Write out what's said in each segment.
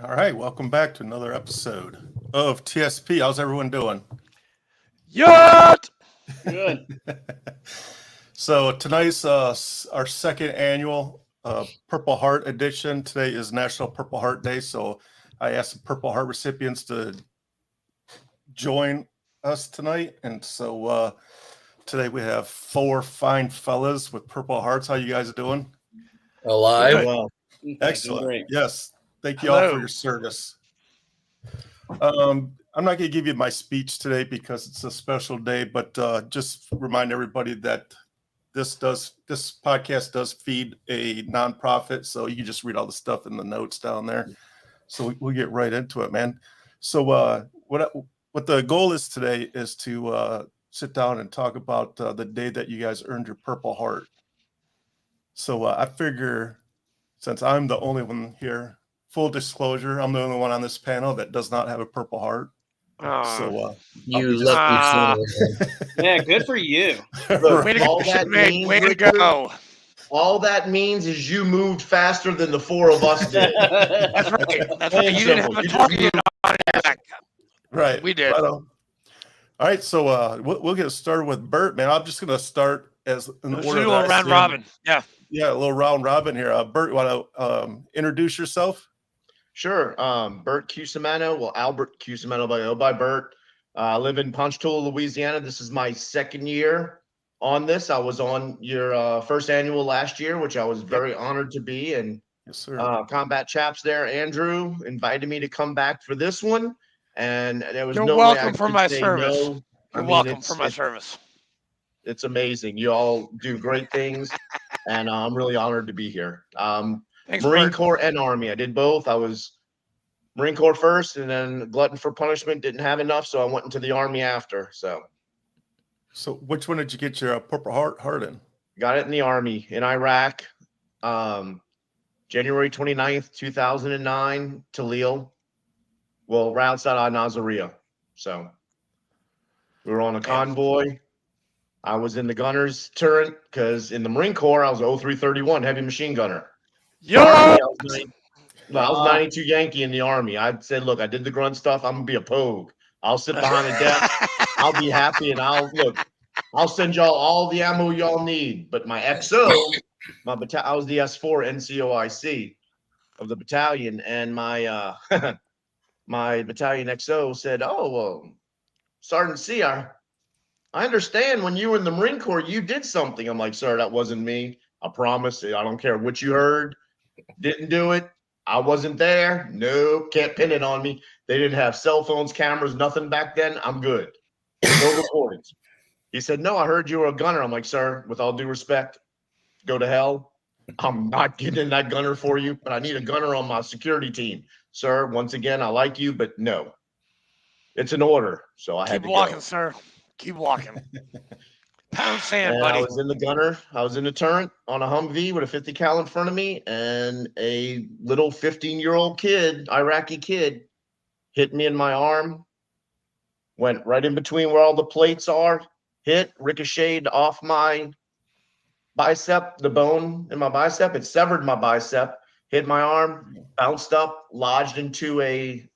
All right, welcome back to another episode of TSP. How's everyone doing? Yacht! Good. So tonight's our second annual Purple Heart edition. Today is National Purple Heart Day, so I asked the Purple Heart recipients to join us tonight, and so today we have four fine fellas with Purple Hearts. How you guys doing? Alive. Well, Excellent. great. Yes, thank you all Hello. for your service. I'm not going to give you my speech today because it's a special day, but just remind everybody that this podcast does feed a nonprofit, so you can just read all the stuff in the notes down there. So we'll get right into it, man. So what the goal is today is to sit down and talk about the day that you guys earned your Purple Heart. So I figure, since I'm the only one here, full disclosure, I'm the only one on this panel that does not have a Purple Heart. So You just- lucky son. Yeah, good for you. Look, Way to all go, that man. means, Way to Richard, go. all that means is you moved faster than the four of us did. That's right. That's right. Plain You didn't simple. have a You just target moved on your back. Right. We did. Right on. All right. So we'll get started with Bert, man. I'm just going to start as in the Let's order do a that I round see 'em. robin. Yeah. Yeah, a little round robin here. Bert, you want to introduce yourself? Sure. Bert Cusimano. Well, Albert Cusimano by Bert. I live in Ponchatoula, Louisiana. This is my second year on this. I was on your first annual last year, which I was very honored to be. And Yes, sir. Combat Chaps there, Andrew, invited me to come back for this one. And there was You're no way I welcome for could my say service. no. I You're mean, welcome it's- for my it's- service. It's amazing. You all do great things, and I'm really honored to be here. Thanks, Marine Bert. Corps and Army. I did both. I was Marine Corps first, and then glutton for punishment. Didn't have enough, so I went into the Army after. So So which one did you get your Purple Heart in? got it in the Army in Iraq, January 29th, 2009, Talil. Well, right outside of Nasiriyah. So we were on a convoy. I was in the gunner's turret because in the Marine Corps, I was 0331 heavy machine gunner. Yo! Army, I was 92 Yankee in the Army. I said, look, I did the grunt stuff. I'm gonna be a pogue. I'll sit behind a desk. I'll be happy, and I'll send y'all all the ammo y'all need. But my XO, I was the S4 NCOIC of the battalion, and my my battalion XO said, "Oh well, Sergeant C, I understand when you were in the Marine Corps, you did something." I'm like, "Sir, that wasn't me. I promise. I don't care what you heard. Didn't do it. I wasn't there. Nope, can't pin it on me. They didn't have cell phones, cameras, nothing back then. I'm good. No recordings." He said, "No, I heard you were a gunner." I'm like, "Sir, with all due respect, go to hell. I'm not getting in that gunner for you, but I need a gunner on my security team. Sir, once again, I like you, but no. It's an order." So I had Keep to walking, go. sir. Keep walking. Pound sand, And I buddy. was in the gunner. I was in the turret on a Humvee with a 50 cal in front of me, and a little 15-year-old kid, Iraqi kid, hit me in my arm. Went right in between where all the plates are. Hit, ricocheted off my bicep, the bone in my bicep. It severed my bicep. Hit my arm, bounced up, lodged into a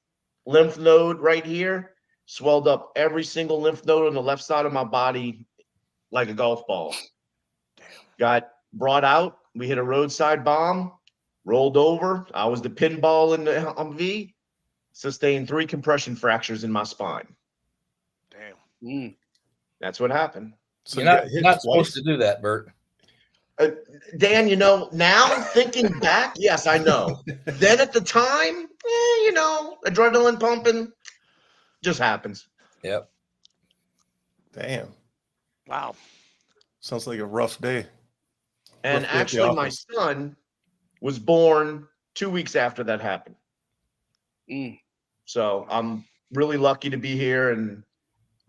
lymph node right here. Swelled up every single lymph node on the left side of my body like a golf ball. Got brought out. We hit a roadside bomb, rolled over. I was the pinball in the Humvee. Sustained 3 compression fractures in my spine. Damn. That's what happened. So You're you not, got hit not twice? supposed to do that, Bert. Dan, now thinking back, yes, I know. Then at the time, adrenaline pumping just happens. Yep. Damn. Wow. Sounds like a rough day. And Rough day at the actually, my office. son was born 2 weeks after that happened. So I'm really lucky to be here and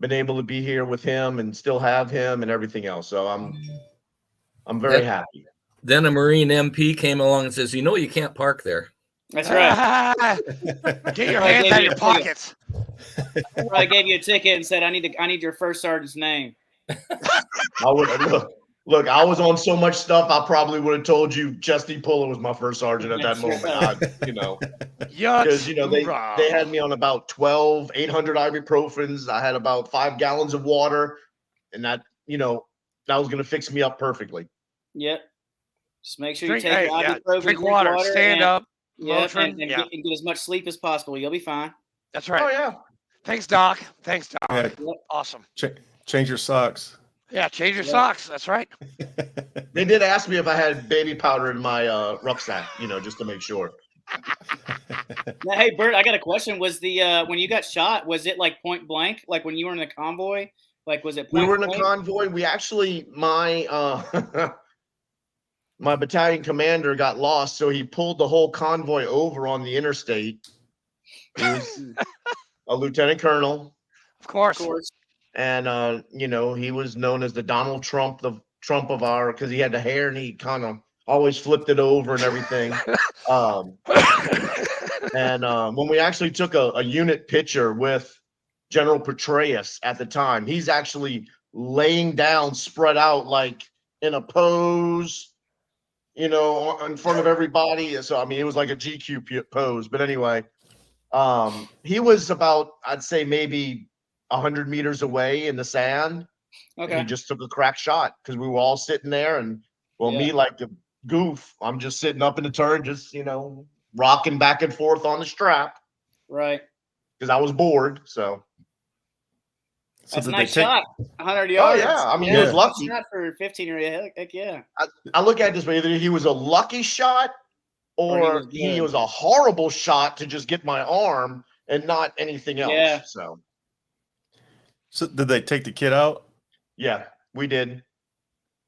been able to be here with him and still have him and everything else. So I'm very happy. Then a Marine MP came along and says, "You can't park there." That's right. Get your I hands gave out of you your a ticket. pockets. I gave you a ticket and said, I need your first sergeant's name. I would look. Look, I was on so much stuff. I probably would have told you Chesty Puller was my first sergeant at that That's moment. right. Because they had me on about 800 ibuprofens. I had about 5 gallons of water, and that was going to fix me up perfectly. Yep. Just make sure Drink, you take your hey, yeah, ibuprofen, drink water, stand and, up, Yep, Motrin. and Yeah, get as much sleep as possible. You'll be fine. that's Oh right. yeah. Thanks, Doc. Thanks, Doc. Yeah, Awesome. change your socks. Yeah, change your Yeah. socks. That's right. They did ask me if I had baby powder in my rucksack, just to make sure. Now, hey, Bert, I got a question. Was the when you got shot, was it like point blank? Like when you were in the convoy? Like was it We point were in a blank? convoy. We actually, my my battalion commander got lost, so he pulled the whole convoy over on the interstate. He was a lieutenant colonel, Of Of course. course. and he was known as the Donald Trump, the Trump of our, because he had the hair and he kind of always flipped it over and everything. And when we actually took a unit picture with General Petraeus at the time, he's actually laying down, spread out like in a pose, in front of everybody. So I mean, it was like a GQ pose. But anyway, he was about, I'd say, maybe 100 meters away in the sand. And he Okay. just took a crack shot because we were all sitting there, and me Yeah. like a goof, I'm just sitting up in the turret, just rocking back and forth on the strap Right. because I was bored. So That's a did nice they take? shot. 100 oh yards. yeah, I mean Yeah. he was lucky. Shot for 15 or heck yeah. I look at it this way: either he was a lucky shot, or he was a horrible shot to just get my arm and not anything else. Yeah. So did they take the kid out? yeah, we did.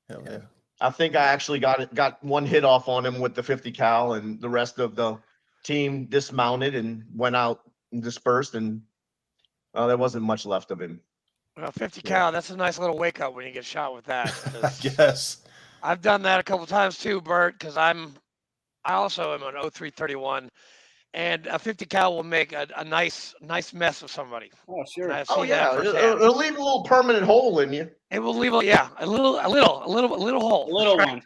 Hell yeah. I think I actually got one hit off on him with the 50 cal, and the rest of the team dismounted and went out and dispersed, and there wasn't much left of him. Well, 50 cal, that's a nice little wake up when you get shot with that. Yes. I've done that a couple times too, Bert, because I also am an 0331, and a 50 cal will make a nice mess of somebody. Oh, sure. I've Oh seen that yeah, firsthand. it'll leave a little permanent hole in you. It will leave a little hole. A little one.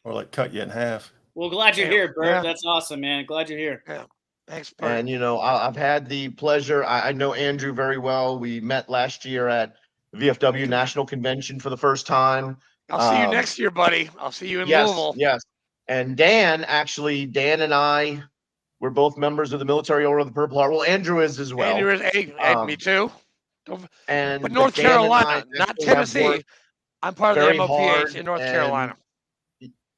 Or like cut you in half. Well, glad you're Yeah. here, Bert. Yeah. That's awesome, man. Glad you're here. Yeah. Thanks, Bert. And I've had the pleasure. I know Andrew very well. We met last year at the VFW National Convention for the first time. I'll see you next year, buddy. I'll see you in Louisville. Yes. And Dan and I, we're both members of the Military Order of the Purple Heart. Well, Andrew is as well. Andrew is, hey, me too. And But North Dan and Carolina, I not actually have Tennessee. worked I'm part of the very MOPH hard, in North and Carolina.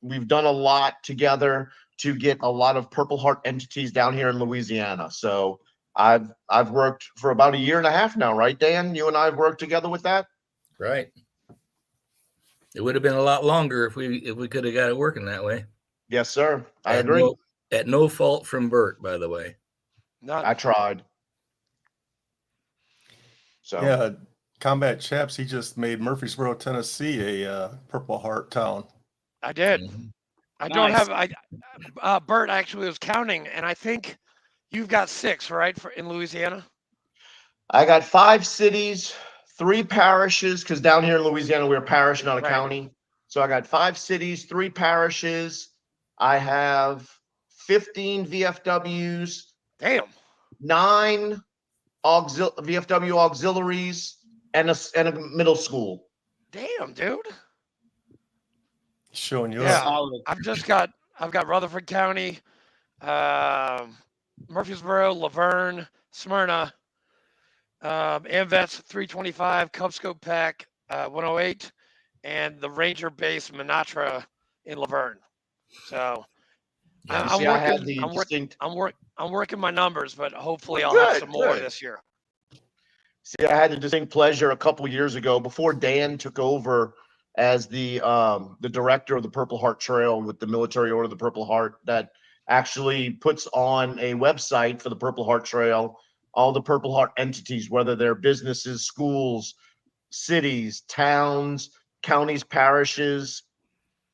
we've done a lot together to get a lot of Purple Heart entities down here in Louisiana. So I've worked for about 1.5 years now, right, Dan? You and I have worked together with that. Right. It would have been a lot longer if we could have got it working that way. Yes, sir. I At agree. At no fault from Bert, by the way. None. I tried. So Yeah, Combat Chaps, he just made Murfreesboro, Tennessee a Purple Heart town. I did. Mhm. I don't Nice. have. Bert actually was counting, and I think you've got 6, right, in Louisiana. I got 5 cities, 3 parishes, because down here in Louisiana we're a parish, not a Right. county. So I got 5 cities, 3 parishes. I have 15 VFWs, Damn. 9 VFW auxiliaries, and a middle school. Damn, dude. Showing you Yeah. up. Solid. I've got Rutherford County, Murfreesboro, Laverne, Smyrna, AMVETS 325, Cubscope Pack 108, and the Ranger Base Minatra in Laverne. So Yeah, I'm See, I had working. the distinct. I'm working my numbers, but hopefully I'll have some more Good. this year. See, I had the distinct pleasure a couple years ago, before Dan took over as the director of the Purple Heart Trail with the Military Order of the Purple Heart, that actually puts on a website for the Purple Heart Trail, all the Purple Heart entities, whether they're businesses, schools, cities, towns, counties, parishes,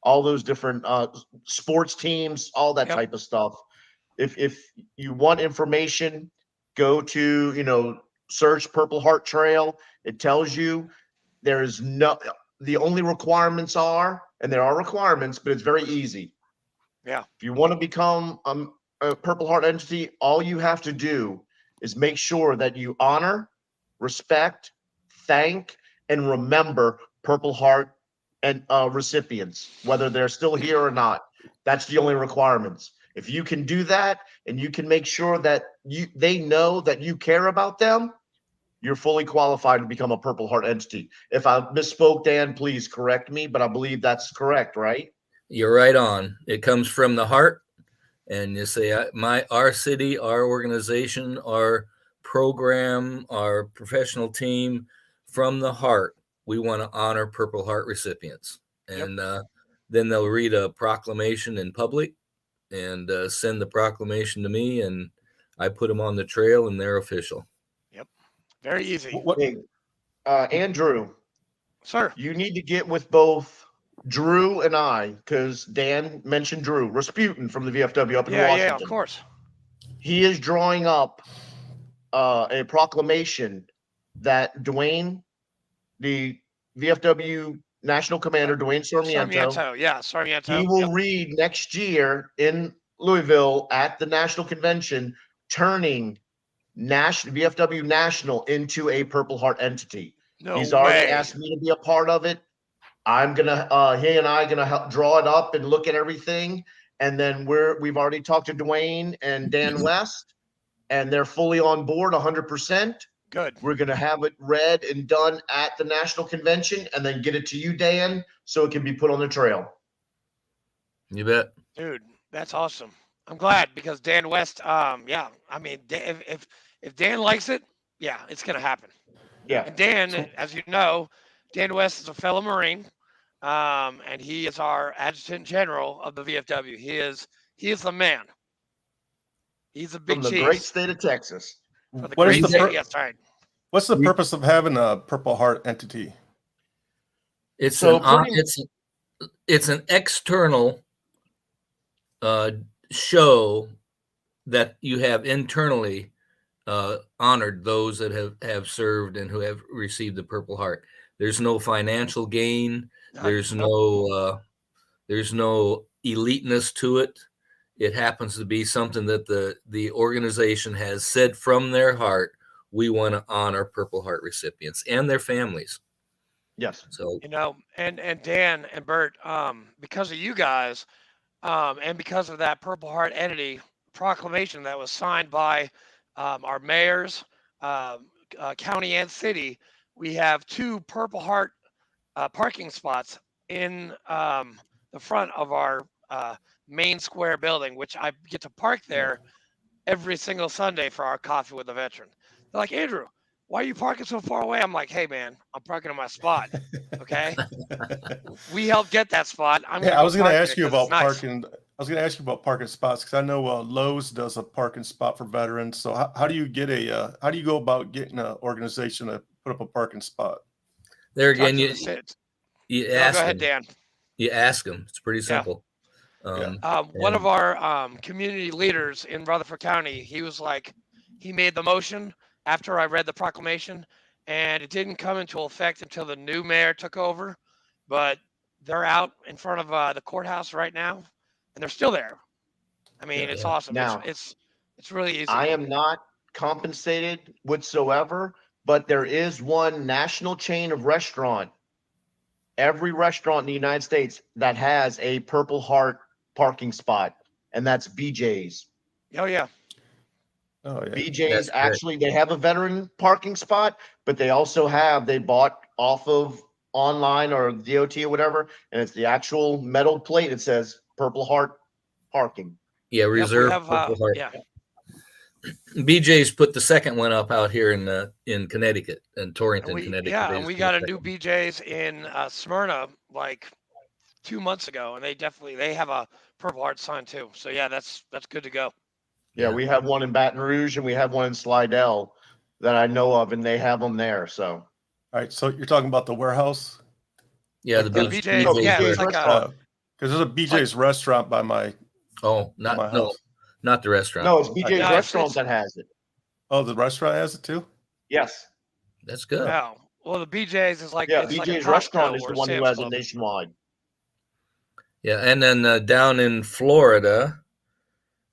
all those different sports teams, all that Yep. type of stuff. If you want information, go to search Purple Heart Trail. It tells you. There's no, the only requirements are, and there are requirements, but it's very easy. Yeah. If you want to become a Purple Heart entity, all you have to do is make sure that you honor, respect, thank, and remember Purple Heart and recipients, whether they're still here or not. That's the only requirements. If you can do that and you can make sure that they know that you care about them, you're fully qualified to become a Purple Heart entity. If I misspoke, Dan, please correct me, but I believe that's correct, right? You're right on. It comes from the heart, and you say, our city, our organization, our program, our professional team, from the heart, we want to honor Purple Heart recipients. And then they'll read a proclamation in public and send the proclamation to me, and I put them on the trail, and they're official. Yep. Very easy. Hey, Andrew, Sir. you need to get with both Drew and I, because Dan mentioned Drew Rasputin from the VFW up in Washington. Yeah, of course. He is drawing up a proclamation that Dwayne, the VFW National Commander, Dwayne Sarmiento, Sarmiento. he will read next year in Louisville at the National Convention, turning VFW National into a Purple Heart entity. He's already asked me to be a part of it. I'm gonna, he and I gonna help draw it up and look at everything, and then we've already talked to Dwayne and Dan West, and they're fully on board 100%. Good. We're gonna have it read and done at the National Convention, and then get it to you, Dan, so it can be put on the trail. You bet, dude. That's awesome. I'm glad, because Dan West. I mean, if Dan likes it, it's gonna happen. Yeah. And Dan, as you know, Dan West is a fellow Marine, and he is our Adjutant General of the VFW. He is the man. He's a big from the chief. great state of Texas. What's the We- purpose of having a Purple Heart entity? It's it's an external show that you have internally honored those that have served and who have received the Purple Heart. There's no financial gain. There's no eliteness to it. It happens to be something that the organization has said from their heart, we want to honor Purple Heart recipients and their families. Yes. So, and Dan and Bert, because of you guys, and because of that Purple Heart entity proclamation that was signed by our mayors, county and city, we have 2 Purple Heart parking spots in the front of our main square building, which I get to park there every single Sunday for our coffee with a veteran. They're like, Andrew, why are you parking so far away? I'm like, hey man, I'm parking on my spot. Okay. We helped get that spot. I was going to ask you about parking. I was going to ask you about parking spots, because I know Lowe's does a parking spot for veterans. So how do you how do you go about getting an organization to put up a parking spot? There again, you ask go ahead, them. Dan. You ask them. It's pretty simple. One of our community leaders in Rutherford County, he was like, he made the motion after I read the proclamation, and it didn't come into effect until the new mayor took over, but they're out in front of the courthouse right now, and they're still there. I mean, it's awesome. Now, it's really easy. I am not compensated whatsoever, but there is one national chain of restaurant, every restaurant in the United States, that has a Purple Heart parking spot, and that's BJ's. Oh yeah. BJ's actually, they have a veteran parking spot, but they also they bought off of online or DOT or whatever, and it's the actual metal plate. It says Purple Heart parking. Yeah, reserve Purple Heart. Yeah. BJ's put the second one up out here in Connecticut, in Torrington, Connecticut. Yeah, and we got a new BJ's in Smyrna like 2 months ago, and they have a Purple Heart sign too. So yeah, that's good to go. Yeah, we have one in Baton Rouge and we have one in Slidell that I know of, and they have them there. So, all right. So you're talking about the warehouse? Yeah, the BJ's. BJ's It's like restaurant. Because there's a BJ's restaurant by my. Not the restaurant. No, it's BJ's restaurant that has it. Oh, the restaurant has it too? Yes. That's good. Wow. Well, the BJ's is like Yeah, it's like a BJ's Costco restaurant is or the one who Sam's has it Club. nationwide. Yeah, and then down in Florida,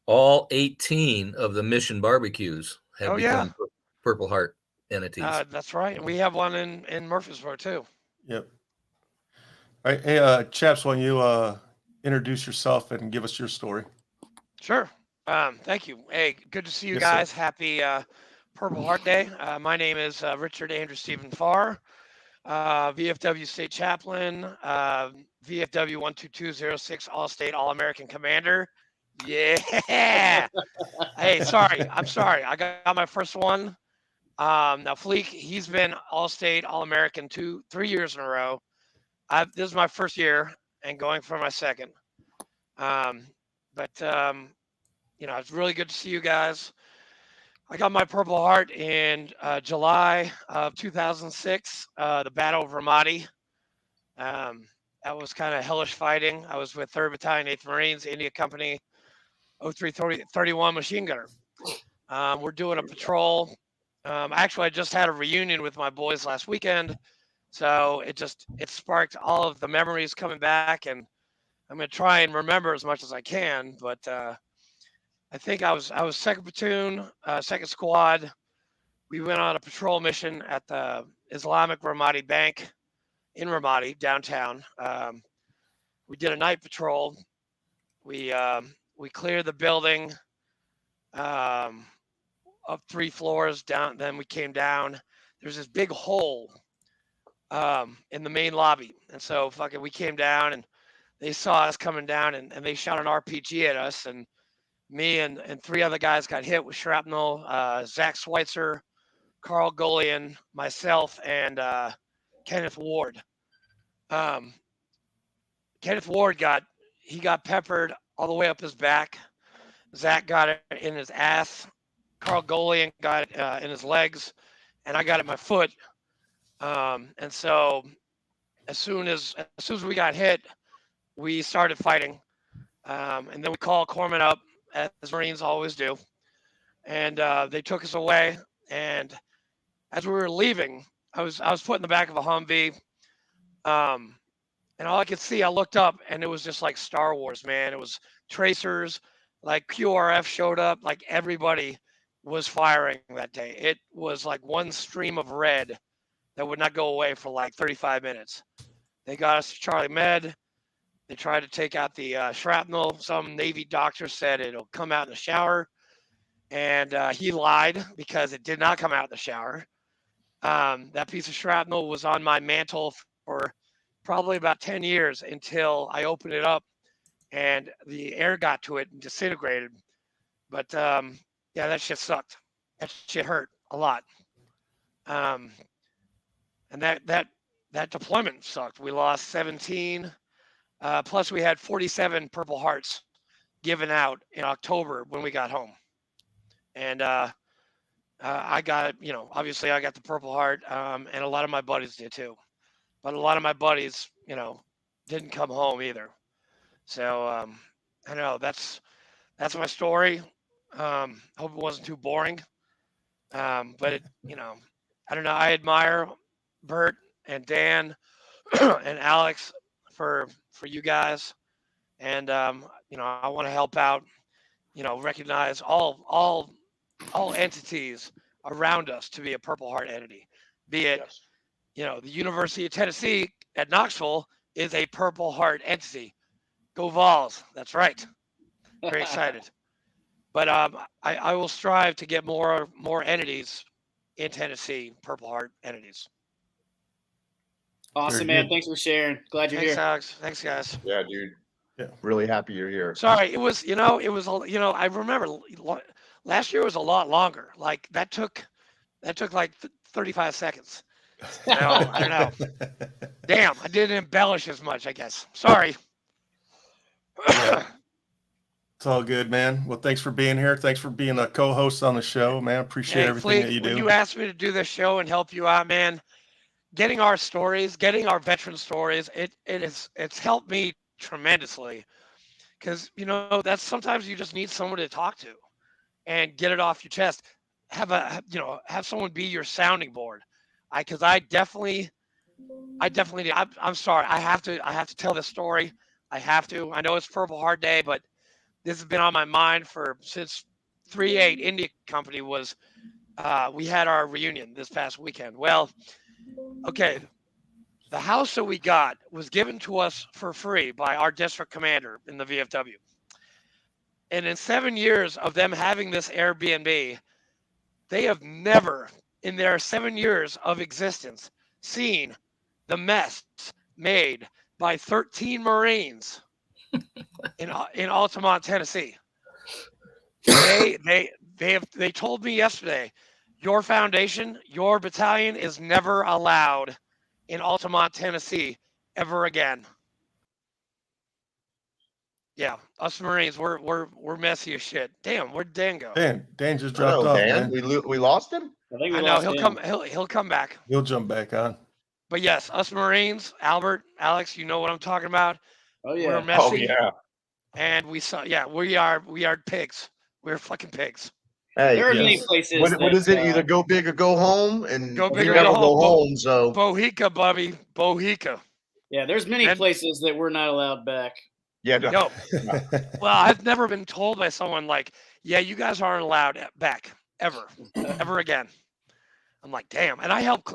all 18 of the Mission barbecues have become Purple Heart entities. That's right. And we have one in Murfreesboro too. Yep. All right. Hey, chaps, why don't you introduce yourself and give us your story? Sure. Thank you. Hey, good to see you Yes, sir. guys. Happy Purple Heart Day. My name is Richard Andrew Stephen Farr, VFW State Chaplain, VFW 12206 All-State All-American Commander. Yeah. Hey, sorry. I'm sorry. I got my first one. Now Fleek, he's been All-State All-American 3 years in a row. This is my first year and going for my second. But it's really good to see you guys. I got my Purple Heart in July of 2006, the Battle of Ramadi. That was kind of hellish fighting. I was with 3rd Battalion, 8th Marines, India Company, 0331 machine gunner. We're doing a patrol. Actually, I just had a reunion with my boys last weekend. So it sparked all of the memories coming back, and I'm going to try and remember as much as I can. But I think I was 2nd platoon, 2nd squad. We went on a patrol mission at the Islamic Ramadi Bank in Ramadi downtown. We did a night patrol. We cleared the building up 3 floors down. Then we came down. There's this big hole in the main lobby, and so we came down, and they saw us coming down, and they shot an RPG at us, and me and 3 other guys got hit with shrapnel. Zach Schweitzer, Carl Golian, myself, and Kenneth Ward. Kenneth Ward got peppered all the way up his back. Zach got it in his ass. Carl Golian got it in his legs, and I got it in my foot. And so as soon as we got hit, we started fighting. And then we called Corpsman up, as Marines always do. And they took us away. And as we were leaving, I was put in the back of a Humvee. And all I could see, I looked up, and it was just like Star Wars, man. It was tracers, like QRF showed up, like everybody was firing that day. It was like one stream of red that would not go away for like 35 minutes. They got us to Charlie Med. They tried to take out the shrapnel. Some Navy doctor said it'll come out in the shower. And he lied because it did not come out in the shower. That piece of shrapnel was on my mantle for probably about 10 years until I opened it up and the air got to it and disintegrated. But yeah, that shit sucked. That shit hurt a lot. And that deployment sucked. We lost 17. Plus, we had 47 Purple Hearts given out in October when we got home. And I got, obviously I got the Purple Heart, and a lot of my buddies did too. But a lot of my buddies, didn't come home either. So I don't know. That's my story. Hope it wasn't too boring. But it, I don't know. I admire Bert and Dan and Alex for you guys, and I want to help out. Recognize all entities around us to be a Purple Heart entity. Be it, Yes. the University of Tennessee at Knoxville is a Purple Heart entity. Go Vols! That's right. Very excited. But I will strive to get more entities in Tennessee, Purple Heart entities. Awesome, Very man. good. Thanks for sharing. Glad you're Thanks, here. Alex. Thanks, guys. Yeah, dude. Yeah. Really happy you're here. Sorry, it was, I remember last year was a lot longer. Like that took like 35 seconds. So I don't know. Damn, I didn't embellish as much, I guess. Sorry. Yeah. It's all good, man. Well, thanks for being here. Thanks for being a co-host on the show, man. Appreciate Hey, everything that Fleek, you when do. you asked me to do this show and help you out, man, getting our stories, getting our veteran stories, it's helped me tremendously. Because that's sometimes you just need someone to talk to and get it off your chest. Have someone be your sounding board. because I definitely do. I'm sorry. I have to tell this story. I have to. I know it's Purple Heart Day, but this has been on my mind since 3/8 India Company was. We had our reunion this past weekend. Well, okay. The house that we got was given to us for free by our district commander in the VFW. And in 7 years of them having this Airbnb, they have never, in their 7 years of existence, seen the mess made by 13 Marines in Altamont, Tennessee. They told me yesterday, your foundation, your battalion is never allowed in Altamont, Tennessee ever again. Yeah, us Marines, we're messy as shit. Damn, where'd Dan go? Dan just dropped Oh, off, Dan, man. we lost him. I think we I know lost he'll him. come. He'll come back. He'll jump back on. But yes, us Marines, Albert, Alex, you know what I'm talking about. Oh We're yeah. messy, Oh yeah. and we are pigs. We're fucking pigs. Hey, There are many yes. places. what is it? that, Either go big or go home, and Go we big or never go go home. home. So Bohica, Bubby, Bohica. Yeah, there's many And- places that we're not allowed back. yeah, No, well, I've never been told by someone like, yeah, you guys aren't allowed back ever again. I'm like, damn. And I helped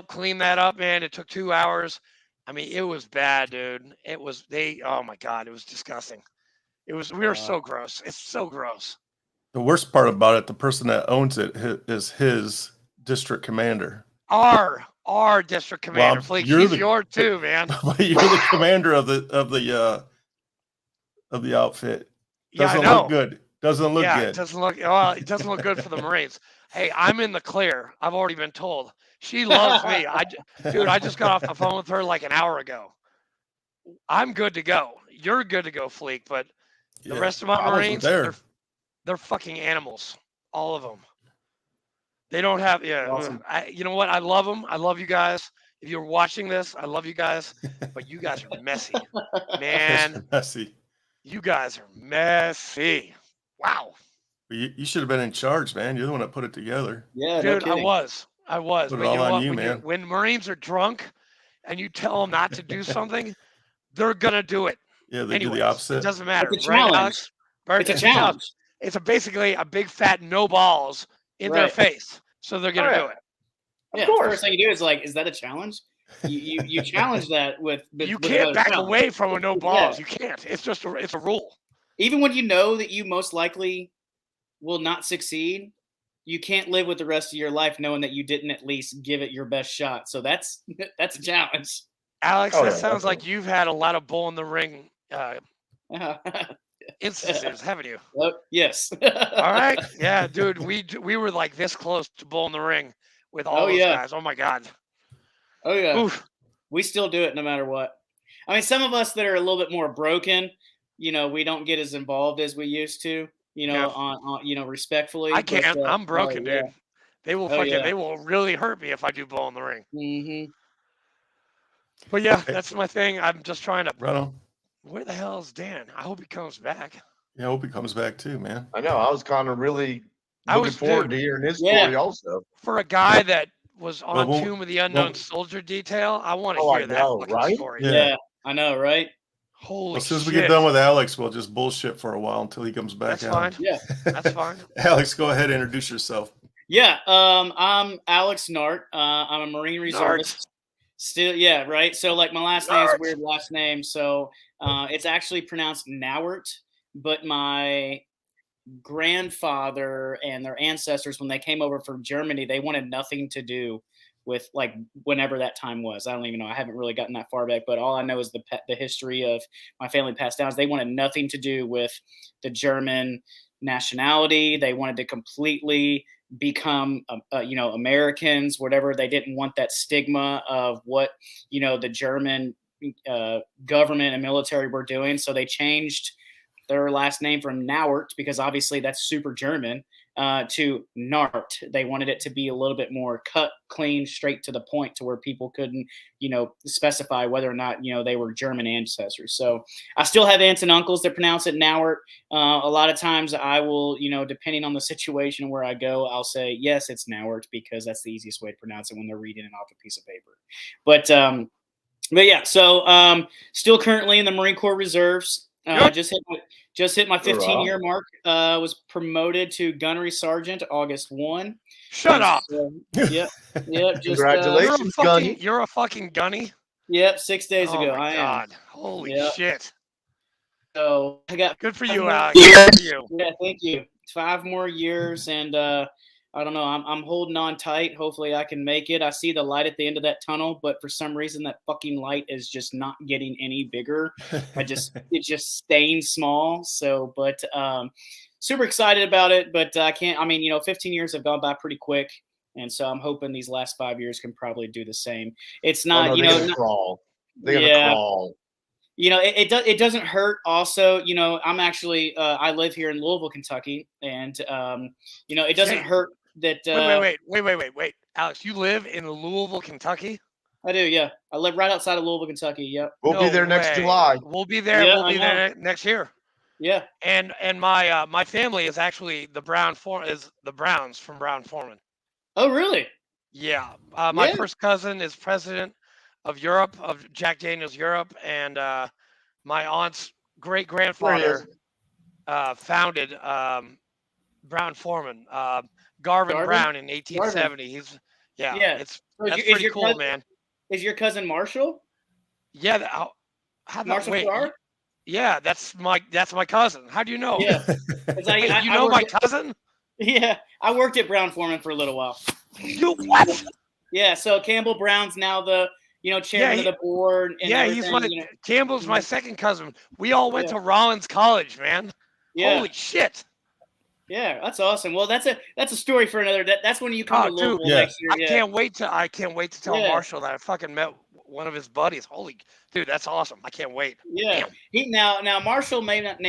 clean that up, man. It took 2 hours. I mean, it was bad, dude. Oh my God, it was disgusting. We were so gross. It's so gross. The worst part about it, the person that owns it is his district commander. Our district commander, Well, Fleek, you're he's the- yours too, man. But you're the commander of the outfit. Yeah, I Doesn't know. look good. Doesn't look Yeah, good. it doesn't look good for the Marines. Hey, I'm in the clear. I've already been told. She loves me. Dude, I just got off the phone with her like an hour ago. I'm good to go. You're good to go, Fleek, but the Yeah. rest of my I wasn't Marines, there. they're fucking animals. All of them. They don't have, Awesome. you know what? I love them. I love you guys. If you're watching this, I love you guys, but you guys are messy. Man, Messy. you guys are messy. Wow. You should have been in charge, man. You're the one that put it together. Yeah, Dude, no I kidding. was. Put it But all you know on what? you, man. When Marines are drunk and you tell them not to do something, they're going to do it. Yeah, they do Anyways, the opposite. it doesn't matter. It's a Right, challenge. Alex? Bert, It's a challenge. It's basically a big fat no balls in their Right. face. So they're going to do it. Yeah, the first thing you do is like, is that a challenge? You challenge that with You with can't another back challenge. away from a no balls. Yeah. You can't. It's just it's a rule. Even when you know that you most likely will not succeed, you can't live with the rest of your life knowing that you didn't at least give it your best shot. So that's a challenge. Alex, Oh, that yeah, sounds like definitely. you've had a lot of bull in the ring instances, haven't you? Yes. All right. Yeah, dude, we were like this close to bull in the ring with all Oh, those yeah. guys. Oh my God. Oh yeah. Oof. We still do it no matter what. I mean, some of us that are a little bit more broken, we don't get as involved as we used to, Yeah. on respectfully. I can't. but, I'm broken, yeah. dude. They will Oh, yeah. they will really hurt me if I do bull in the ring. Mm-hmm. But yeah, Okay. that's my thing. I'm just trying to. Right on. Where the hell is Dan? I hope he comes back. Yeah, I hope he comes back too, man. I know. I was kind of really I looking was- forward dude. to hearing his Yeah. story also. For a guy that was on Well, Tomb of the Unknown well- Soldier detail, I want to Oh, I hear that know, fucking right? story. Yeah. Yeah, I know, right? Holy Well, as soon as shit. we get done with Alex, we'll just bullshit for a while until he comes back That's out. fine. Yeah. That's fine. Alex, go ahead and introduce yourself. Yeah. I'm Alex Nart. I'm a Marine reservist. Still, yeah, right. So like my last name is a weird last name, so it's actually pronounced Nauert, but my grandfather and their ancestors, when they came over from Germany, they wanted nothing to do with like whenever that time was. I don't even know. I haven't really gotten that far back, but all I know is the history of my family passed down. Is they wanted nothing to do with the German nationality. They wanted to completely become, Americans, whatever. They didn't want that stigma of what, the German government and military were doing. So they changed their last name from Nauert because obviously that's super German. to NART. They wanted it to be a little bit more cut, clean, straight to the point, to where people couldn't, specify whether or not, they were German ancestors. So I still have aunts and uncles that pronounce it Nauert. A lot of times I will, depending on the situation where I go, I'll say, yes, it's Nauert, because that's the easiest way to pronounce it when they're reading it off a piece of paper. But yeah, so still currently in the Marine Corps Reserves. Just hit my 15-year mark. Was promoted to gunnery sergeant August 1. Shut up. Yep. Congratulations, Gunny. You're a fucking gunny. Yep, 6 days Oh ago. my I God. am. Holy Yep. shit. So I got Good for 5 you, more- Alex. Good for you. Yeah, thank you. 5 more years, and I don't know. I'm holding on tight. Hopefully, I can make it. I see the light at the end of that tunnel, but for some reason, that fucking light is just not getting any bigger. It's just staying small. So, but super excited about it. But I can't. 15 years have gone by pretty quick, and so I'm hoping these last 5 years can probably do the same. It's not, they're gonna crawl. They're gonna crawl. It doesn't hurt. Also, I'm actually I live here in Louisville, Kentucky, and it doesn't hurt that. Wait. Alex, you live in Louisville, Kentucky? I do, yeah. I live right outside of Louisville, Kentucky. Yep. We'll be there next July. We'll be there. Yeah, we'll be there next year. Yeah. And my family is actually the Browns from Brown Foreman. Oh, really? Yeah. My first cousin is president of Europe, of Jack Daniels Europe, and my aunt's great grandfather founded Brown Foreman, Garvin Brown in 1870. It's pretty cool, cousin, man. Is your cousin Marshall? Yeah, Marshall Farrar? Yeah, that's my cousin. How do you know? Yeah, you know my cousin? Yeah, I worked at Brown Foreman for a little while. You what? Yeah, so Campbell Brown's now the chairman of the board. And Campbell's my second cousin. We all went to Rollins College, man. Yeah. Holy shit. Yeah, that's awesome. Well, that's a story for another. That's when you come to Louisville next year. I can't wait to tell Marshall that I fucking met one of his buddies. Holy dude, that's awesome. I can't wait. Yeah. Now Marshall may not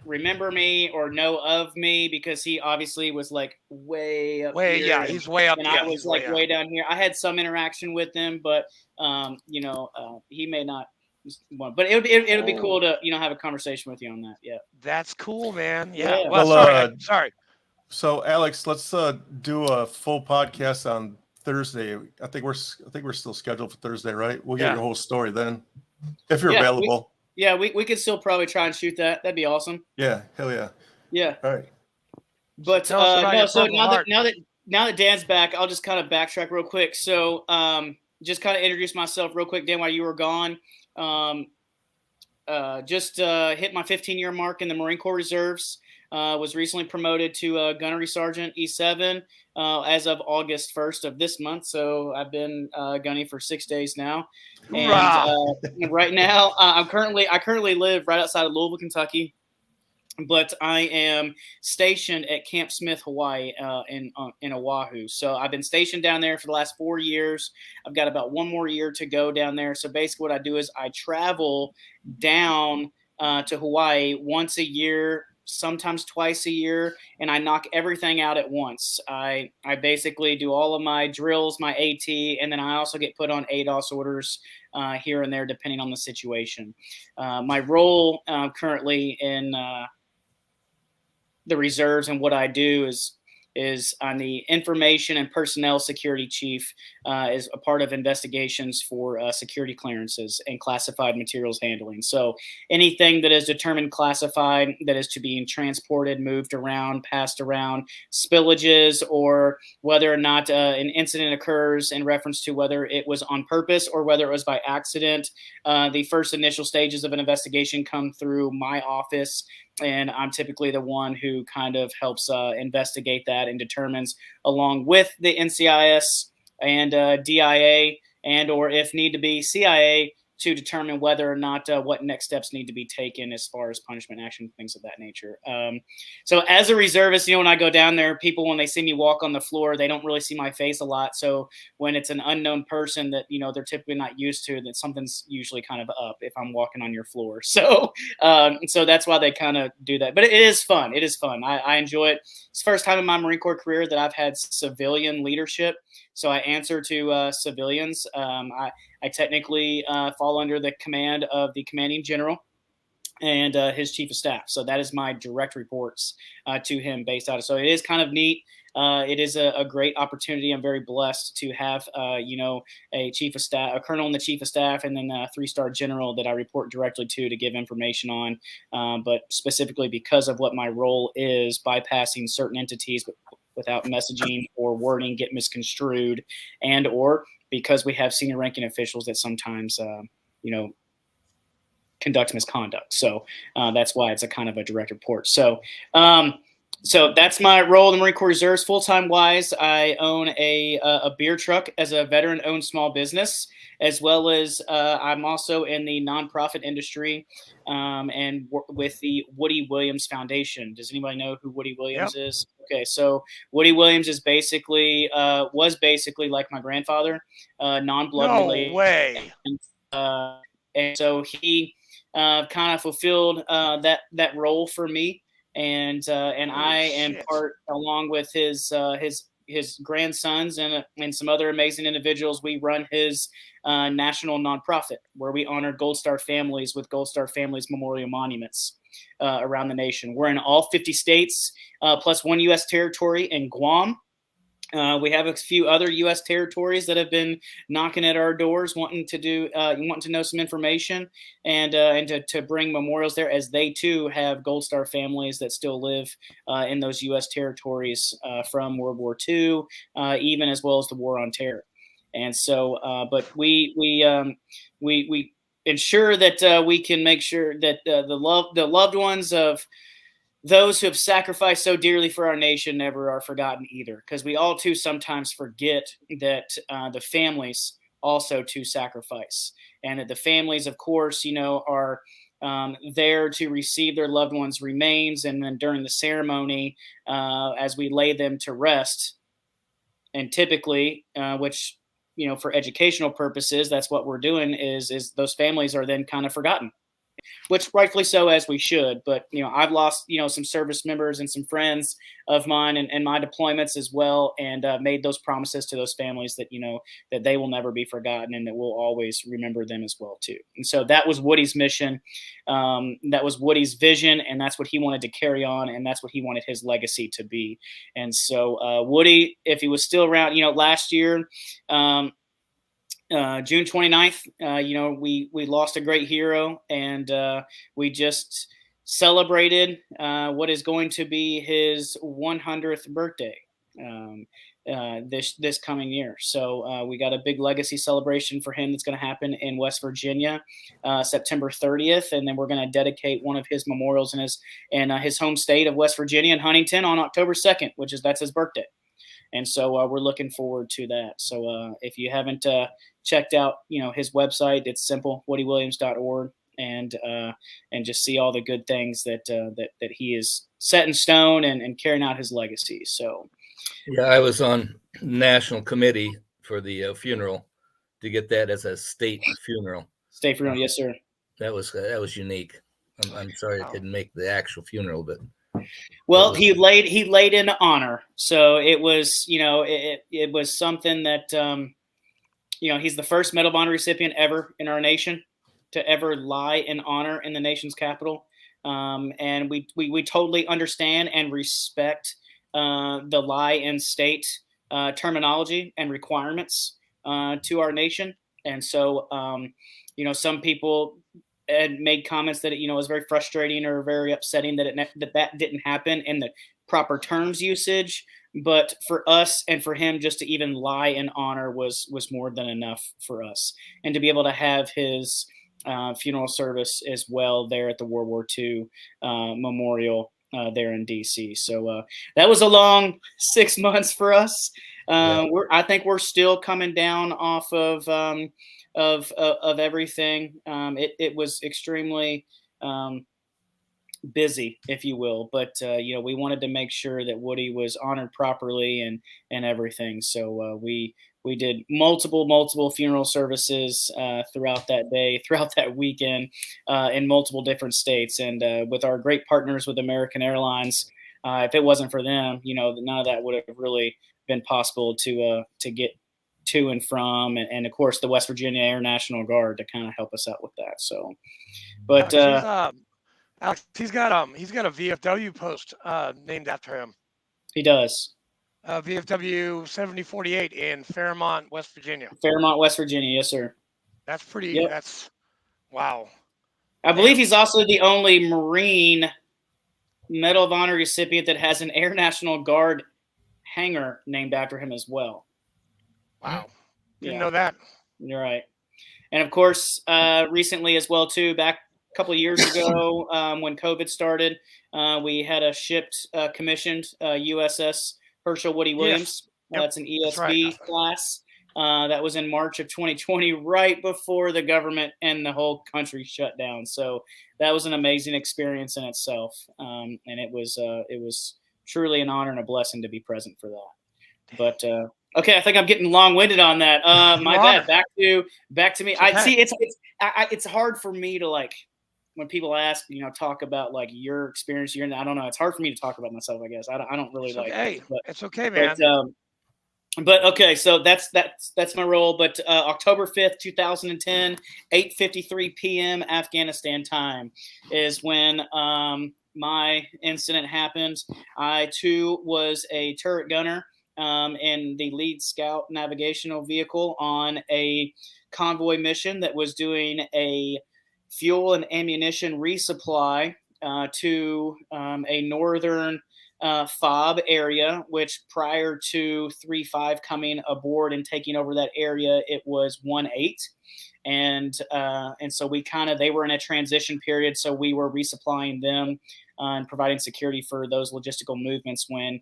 remember me or know of me, because he obviously was like way up here. Yeah, he's way up. And I was way down here. I had some interaction with him, but he may not. But it would be cool to have a conversation with you on that. Yeah, that's cool, man. Yeah. Well, sorry. So Alex, let's do a full podcast on Thursday. I think we're still scheduled for Thursday, right? We'll get your whole story then, if you're available. We could still probably try and shoot that. That'd be awesome. Yeah, hell yeah. Yeah. All right. But so now that Dan's back, I'll just kind of backtrack real quick. So just kind of introduce myself real quick, Dan, while you were gone. Just hit my 15-year mark in the Marine Corps Reserves. Was recently promoted to gunnery sergeant E7 as of August 1st of this month. So I've been gunning for 6 days now. And right now, I currently live right outside of Louisville, Kentucky. But I am stationed at Camp Smith, Hawaii, in Oahu. So I've been stationed down there for the last 4 years. I've got about 1 more year to go down there. So basically what I do is I travel down to Hawaii once a year, sometimes twice a year, and I knock everything out at once. I basically do all of my drills, my AT, and then I also get put on ADOS orders here and there, depending on the situation. My role currently in the reserves and what I do is I'm the information and personnel security chief, is a part of investigations for security clearances and classified materials handling. So anything that is determined classified that is to be transported, moved around, passed around, spillages, or whether or not an incident occurs in reference to whether it was on purpose or whether it was by accident. The first initial stages of an investigation come through my office, and I'm typically the one who kind of helps investigate that and determines, along with the NCIS and DIA and or if need to be CIA, to determine whether or not what next steps need to be taken as far as punishment action, things of that nature. So as a reservist, when I go down there, people, when they see me walk on the floor, they don't really see my face a lot. So when it's an unknown person that, they're typically not used to, that something's usually kind of up if I'm walking on your floor. So so that's why they kind of do that. But it is fun. It is fun. I enjoy it. It's the first time in my Marine Corps career that I've had civilian leadership. So I answer to civilians. I technically fall under the command of the commanding general and his chief of staff. So that is my direct reports to him based out of. So it is kind of neat. It is a great opportunity. I'm very blessed to have, a chief of staff, a colonel and the chief of staff, and then a 3-star general that I report directly to give information on. But specifically because of what my role is, bypassing certain entities without messaging or wording get misconstrued, and or because we have senior ranking officials that sometimes, conduct misconduct. So that's why it's a kind of a direct report. So so that's my role in the Marine Corps Reserves. Full-time wise, I own a beer truck as a veteran-owned small business, as well as I'm also in the nonprofit industry and with the Woody Williams Foundation. Does anybody know who Woody Williams is? Okay, so Woody Williams is basically was basically like my grandfather, non-blood related. No way. And so he kind of fulfilled that role for me. And I am part, along with his grandsons and some other amazing individuals. We run his national nonprofit where we honor Gold Star families with Gold Star Families Memorial Monuments around the nation. We're in all 50 states, plus 1 U.S. territory in Guam. We have a few other U.S. territories that have been knocking at our doors, wanting to know some information and to bring memorials there, as they too have Gold Star families that still live in those U.S. territories from World War II, even as well as the War on Terror. And so, but we ensure that we can make sure that the loved ones of those who have sacrificed so dearly for our nation never are forgotten either, because we all too sometimes forget that the families also too sacrifice, and that the families, of course, are there to receive their loved ones' remains, and then during the ceremony, as we lay them to rest, and typically, which for educational purposes, that's what we're doing, is those families are then kind of forgotten. Which rightfully so, as we should. But, I've lost, some service members and some friends of mine and my deployments as well, and made those promises to those families that, that they will never be forgotten and that we'll always remember them as well, too. And so that was Woody's mission. That was Woody's vision, and that's what he wanted to carry on, and that's what he wanted his legacy to be. And so Woody, if he was still around, last year, June 29th, we lost a great hero, and we just celebrated what is going to be his 100th birthday this coming year. So we got a big legacy celebration for him that's going to happen in West Virginia, September 30th, and then we're going to dedicate one of his memorials in his home state of West Virginia in Huntington on October 2nd, that's his birthday. And so we're looking forward to that. So if you haven't checked out, his website, it's simple, woodywilliams.org, and just see all the good things that he is set in stone and carrying out his legacy. So, yeah, I was on national committee for the funeral to get that as a state funeral. State funeral, yes, sir. That was unique. I'm sorry I couldn't make the actual funeral, but. Well, he laid in honor, so it was it was something that he's the first Medal of Honor recipient ever in our nation to ever lie in honor in the nation's capital, and we totally understand and respect the lie in state terminology and requirements to our nation, and so some people had made comments that it was very frustrating or very upsetting that didn't happen in the proper terms usage. But for us and for him, just to even lie in honor was more than enough for us, and to be able to have his funeral service as well there at the World War II memorial there in DC. So that was a long 6 months for us. I think we're still coming down off of of everything. It was extremely busy, if you will, but we wanted to make sure that Woody was honored properly and everything. So we did multiple funeral services throughout that day, throughout that weekend, in multiple different states, and with our great partners with American Airlines. If it wasn't for them, none of that would have really been possible to get to and from, and of course the West Virginia Air National Guard to kind of help us out with that. So, but Alex, he's got a VFW post named after him. he does. VFW 7048 in Fairmont, West Virginia. Fairmont, West Virginia, yes, sir. That's pretty. Yep. That's wow. I believe he's also the only Marine Medal of Honor recipient that has an Air National Guard hangar named after him as well. Wow. Didn't know that. You're right. And of course, recently as well, too, back a couple of years ago when COVID started, we had a shipped commissioned USS Herschel Woody Williams. Yes. That's an ESB class. That was in March of 2020, right before the government and the whole country shut down. So that was an amazing experience in itself. And it was truly an honor and a blessing to be present for that. But okay, I think I'm getting long-winded on that. My bad. Back to me. I see. It's hard for me to, like, when people ask, talk about like your experience. I don't know. It's hard for me to talk about myself. I guess I don't really it's like. Okay. But, it's okay, man. But okay, so that's my role. But October 5th, 2010, 8:53 p.m. Afghanistan time is when my incident happened. I too was a turret gunner in the lead scout navigational vehicle on a convoy mission that was doing a fuel and ammunition resupply to a northern FOB area, which prior to 3-5 coming aboard and taking over that area, it was 1-8. And so they were in a transition period. So we were resupplying them and providing security for those logistical movements when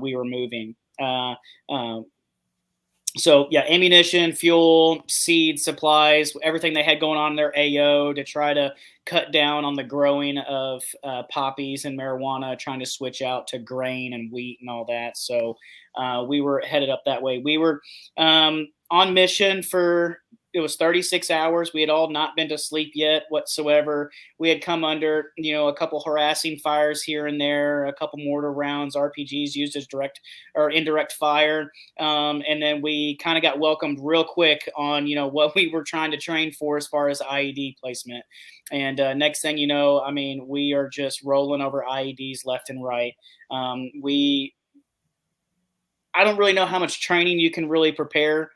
we were moving. So yeah, ammunition, fuel, seed, supplies, everything they had going on in their AO to try to cut down on the growing of poppies and marijuana, trying to switch out to grain and wheat and all that. So we were headed up that way. We were on mission it was 36 hours. We had all not been to sleep yet whatsoever. We had come under, a couple harassing fires here and there, a couple mortar rounds, RPGs used as direct or indirect fire. And then we kind of got welcomed real quick on, what we were trying to train for as far as IED placement. And next thing you know, we are just rolling over IEDs left and right. I don't really know how much training you can really prepare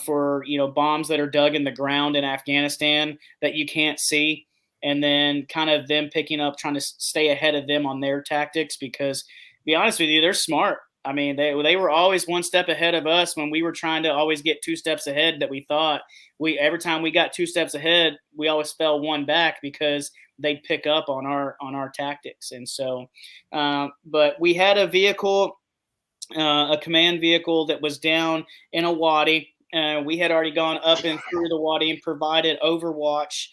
for bombs that are dug in the ground in Afghanistan that you can't see, and then kind of them picking up, trying to stay ahead of them on their tactics, because to be honest with you, they're smart. They were always one step ahead of us when we were trying to always get 2 steps ahead. That we thought every time we got 2 steps ahead, we always fell 1 back because they'd pick up on our tactics. And so, but we had a vehicle, a command vehicle that was down in a wadi. We had already gone up and through the wadi and provided overwatch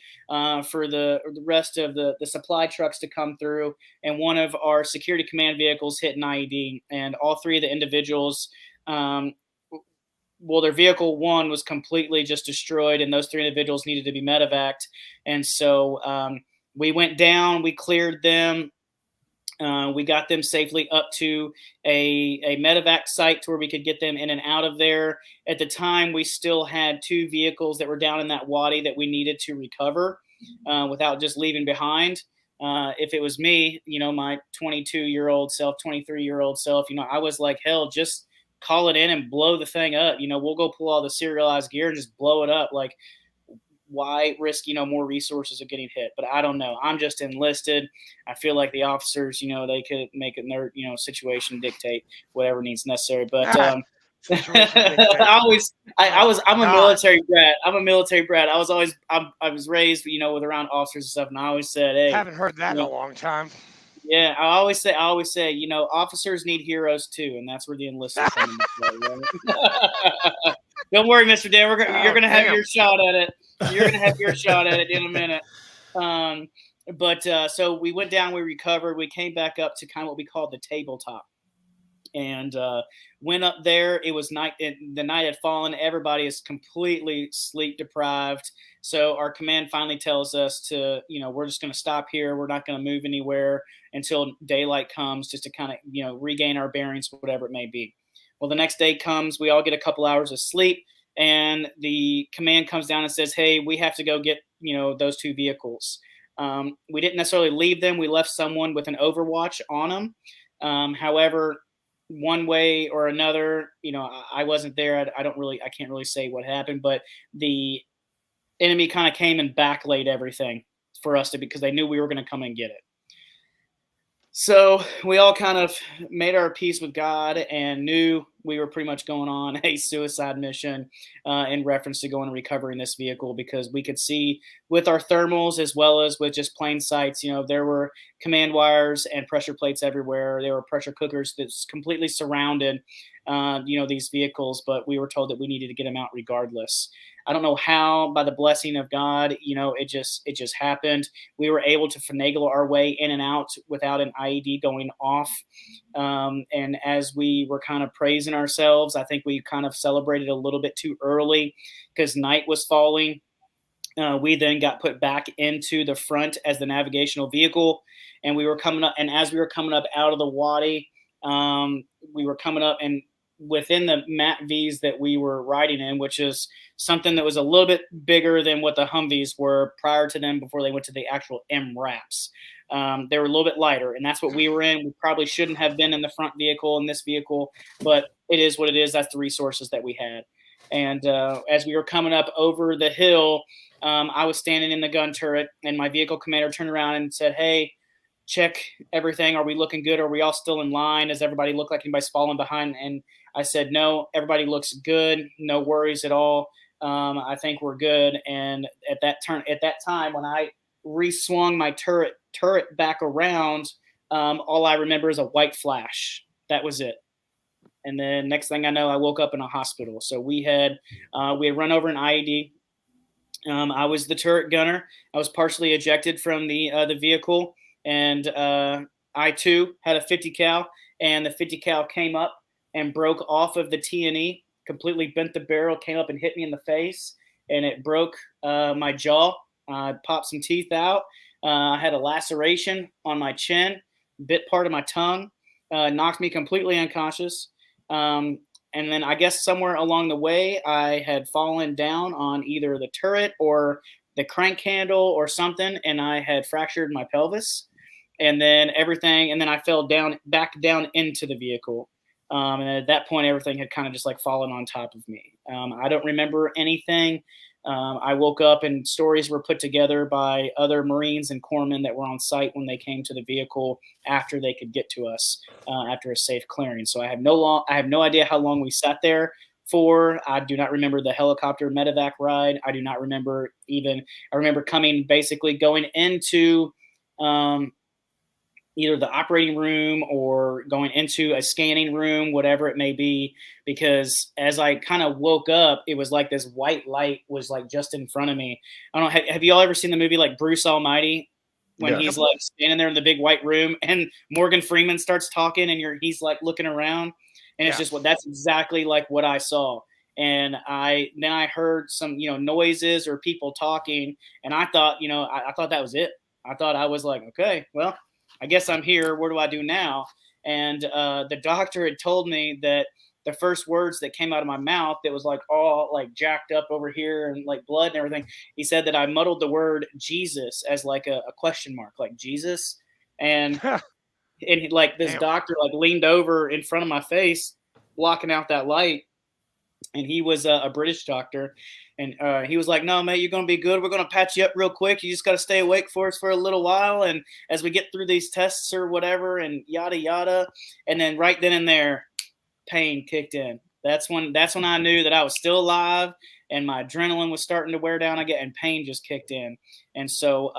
for the rest of the supply trucks to come through. And one of our security command vehicles hit an IED, and all 3 of the individuals, their vehicle 1 was completely just destroyed, and those 3 individuals needed to be medevaced. And so we went down, we cleared them. We got them safely up to a medevac site to where we could get them in and out of there. At the time, we still had 2 vehicles that were down in that wadi that we needed to recover without just leaving behind. If it was me, my 22-year-old self, 23-year-old self, I was like, hell, just call it in and blow the thing up. We'll go pull all the serialized gear and just blow it up. Like, why risk, more resources of getting hit? But I don't know. I'm just enlisted. I feel like the officers, they could make it their, situation dictate whatever needs necessary. But I'm a military brat. I'm a military brat. I was raised, with around officers and stuff. And I always said, hey, haven't heard that in a long time. Yeah, I always say, officers need heroes too, and that's where the enlisted come into play. Right? Don't worry, Mr. Dan. You're gonna have damn. your shot at it. You're gonna have your shot at it in a minute. So we went down, we recovered, we came back up to kind of what we called the tabletop, and went up there. It was night. The night had fallen. Everybody is completely sleep deprived. So our command finally tells us to, we're just going to stop here. We're not going to move anywhere until daylight comes, just to kind of, regain our bearings, whatever it may be. Well, the next day comes. We all get a couple hours of sleep, and the command comes down and says, "Hey, we have to go get, those 2 vehicles." We didn't necessarily leave them. We left someone with an overwatch on them. However, one way or another, I wasn't there. I can't really say what happened, but the enemy kind of came and backlayed everything for us because they knew we were going to come and get it. So we all kind of made our peace with God and knew we were pretty much going on a suicide mission in reference to going and recovering this vehicle, because we could see with our thermals as well as with just plain sights, there were command wires and pressure plates everywhere. There were pressure cookers that's completely surrounded, these vehicles, but we were told that we needed to get them out regardless. I don't know how, by the blessing of God, it just happened. We were able to finagle our way in and out without an IED going off. And as we were kind of praising ourselves, I think we kind of celebrated a little bit too early because night was falling. We then got put back into the front as the navigational vehicle, and we were coming up. And as we were coming up out of the wadi, we were coming up and within the MATVs that we were riding in, which is something that was a little bit bigger than what the Humvees were prior to them before they went to the actual MRAPs. They were a little bit lighter, and that's what we were in. We probably shouldn't have been in the front vehicle in this vehicle, but it is what it is. That's the resources that we had. And as we were coming up over the hill, I was standing in the gun turret, and my vehicle commander turned around and said, "Hey, check everything. Are we looking good? Are we all still in line? Does everybody look like anybody's falling behind?" And I said, "No, everybody looks good. No worries at all. I think we're good." And at that time, when I re-swung my turret back around, all I remember is a white flash. That was it. And then next thing I know, I woke up in a hospital. So we had run over an IED. I was the turret gunner. I was partially ejected from the vehicle, and I too had a 50 cal, and the 50 cal came up and broke off of the T&E, completely bent the barrel, came up and hit me in the face, and it broke my jaw. Popped some teeth out. I had a laceration on my chin, bit part of my tongue, knocked me completely unconscious. And then I guess somewhere along the way, I had fallen down on either the turret or the crank handle or something, and I had fractured my pelvis. And then I fell back down into the vehicle. And at that point, everything had kind of just like fallen on top of me. I don't remember anything. I woke up and stories were put together by other Marines and corpsmen that were on site when they came to the vehicle after they could get to us after a safe clearing. So I have no idea how long we sat there for. I do not remember the helicopter medevac ride. I do not remember I remember going into either the operating room or going into a scanning room, whatever it may be, because as I kind of woke up, it was like this white light was like just in front of me. I don't know. Have you all ever seen the movie like Bruce Almighty when he's like standing there in the big white room and Morgan Freeman starts talking and he's like looking around, and it's that's exactly like what I saw. And then I heard some, noises or people talking, and I thought, I thought that was it. I thought I was like, okay, well, I guess I'm here. What do I do now? And the doctor had told me that the first words that came out of my mouth, that was like all like jacked up over here and like blood and everything. He said that I muddled the word Jesus as like a question mark, like Jesus. And like this doctor like leaned over in front of my face, blocking out that light. And he was a British doctor. And he was like, "No, mate, you're going to be good. We're going to patch you up real quick. You just got to stay awake for us for a little while. And as we get through these tests or whatever and yada, yada." And then right then and there, pain kicked in. That's when I knew that I was still alive and my adrenaline was starting to wear down again, and pain just kicked in. And so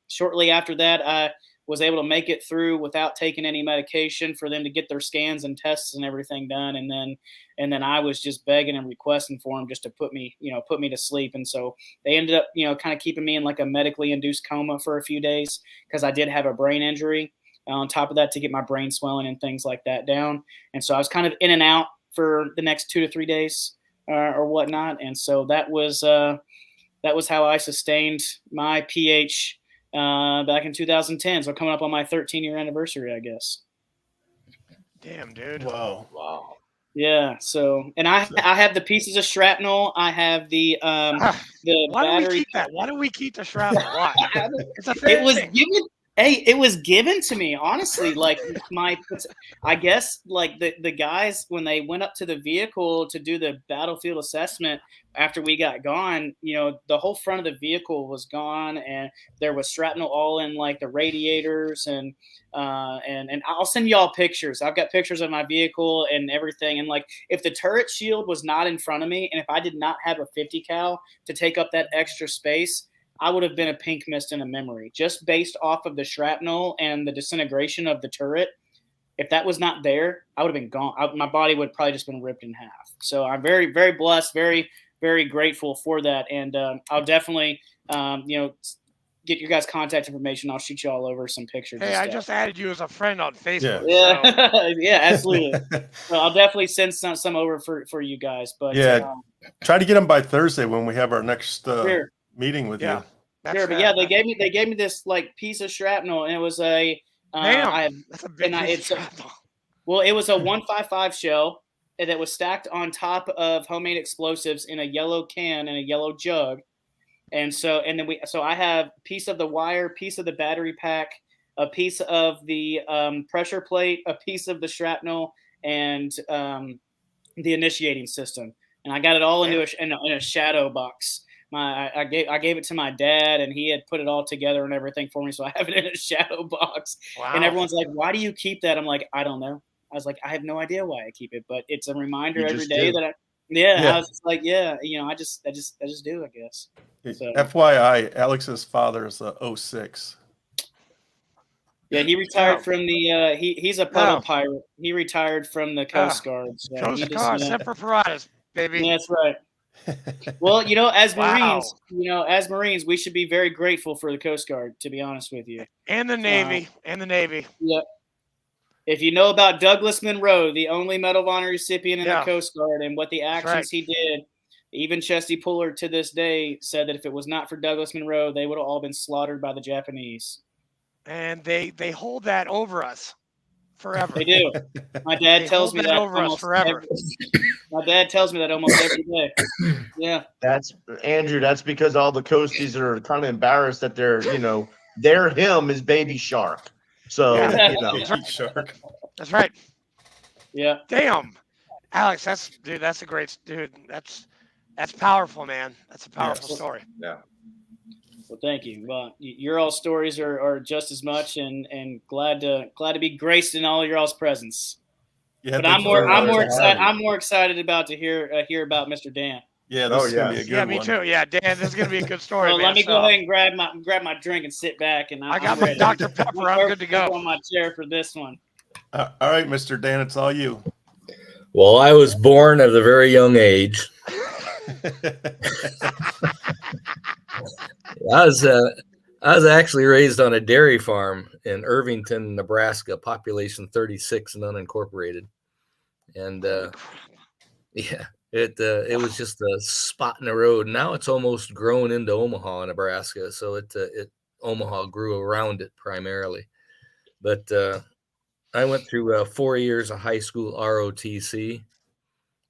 shortly after that, I was able to make it through without taking any medication for them to get their scans and tests and everything done. And then I was just begging and requesting for them just to put me to sleep. And so they ended up, kind of keeping me in like a medically induced coma for a few days because I did have a brain injury on top of that to get my brain swelling and things like that down. And so I was kind of in and out for the next 2 to 3 days or whatnot. And so that was how I sustained my PH back in 2010. So coming up on my 13-year anniversary, I guess. Damn, dude. Wow. Yeah. So, and I have the pieces of shrapnel. I have the Why do battery. we keep that? Why do we keep the shrapnel? Why? It's a It was thing. given. Hey, it was given to me, honestly. Like I guess like the guys, when they went up to the vehicle to do the battlefield assessment after we got gone, the whole front of the vehicle was gone, and there was shrapnel all in like the radiators, and I'll send y'all pictures. I've got pictures of my vehicle and everything. And like, if the turret shield was not in front of me, and if I did not have a 50 cal to take up that extra space, I would have been a pink mist in a memory, just based off of the shrapnel and the disintegration of the turret. If that was not there, I would have been gone. My body would probably just been ripped in half. So I'm very, very blessed, very, very grateful for that. And I'll definitely, get your guys' contact information. I'll shoot you all over some pictures. Hey, I just added you as a friend on Facebook. Yeah, So. yeah, absolutely. So I'll definitely send some over for you guys. But try to get them by Thursday when we have our next meeting with you. Sure, but yeah, they gave me this like piece of shrapnel, and it was a that's a big piece of shrapnel. Well, it was a 155 shell that was stacked on top of homemade explosives in a yellow can and a yellow jug. And so I have a piece of the wire, piece of the battery pack, a piece of the pressure plate, a piece of the shrapnel, and the initiating system. And I got it all into in a shadow box. I gave it to my dad, and he had put it all together and everything for me. So I have it in a shadow box. Wow. And everyone's like, "Why do you keep that?" I'm like, "I don't know." I was like, "I have no idea why I keep it, but it's a reminder every day that I was just like, I just do, I guess." So. FYI, Alex's father is a 06. Yeah, he retired from the he's a puddle pirate. He retired from the Coast Guard. So Coast Guard, Semper Paratus, baby. That's right. Well, as Marines, we should be very grateful for the Coast Guard, to be honest with you. And the Navy. Yep. If you know about Douglas Monroe, the only Medal of Honor recipient in the Coast Guard, and what the actions he did, even Chesty Pullard to this day said that if it was not for Douglas Monroe, they would have all been slaughtered by the Japanese. And they hold that over us forever. They do. My dad tells me that over us forever. My dad tells me that almost every day. Yeah. That's Andrew. That's because all the Coasties are kind of embarrassed that they're him is Baby Shark. So That's right. Shark. That's right. Yeah. Damn, Alex, that's a great dude. That's powerful, man. That's a powerful story. Yeah. Well, thank you. Well, your all stories are just as much, and glad to be graced in all your all's presence. Yeah, but I'm more excited. I'm more excited about to hear about Mr. Dan. Yeah, this is gonna be a good one. Me too. Yeah, Dan, this is gonna be a good story. Well, let me go ahead and grab my drink and sit back. And I got my Dr. Pepper. I'm good to go. On my chair for this one. All right, Mr. Dan, it's all you. Well, I was born at a very young age. I was actually raised on a dairy farm in Irvington, Nebraska, population 36 and unincorporated. And it was just a spot in the road. Now it's almost grown into Omaha, Nebraska. So Omaha grew around it primarily. But I went through 4 years of high school ROTC,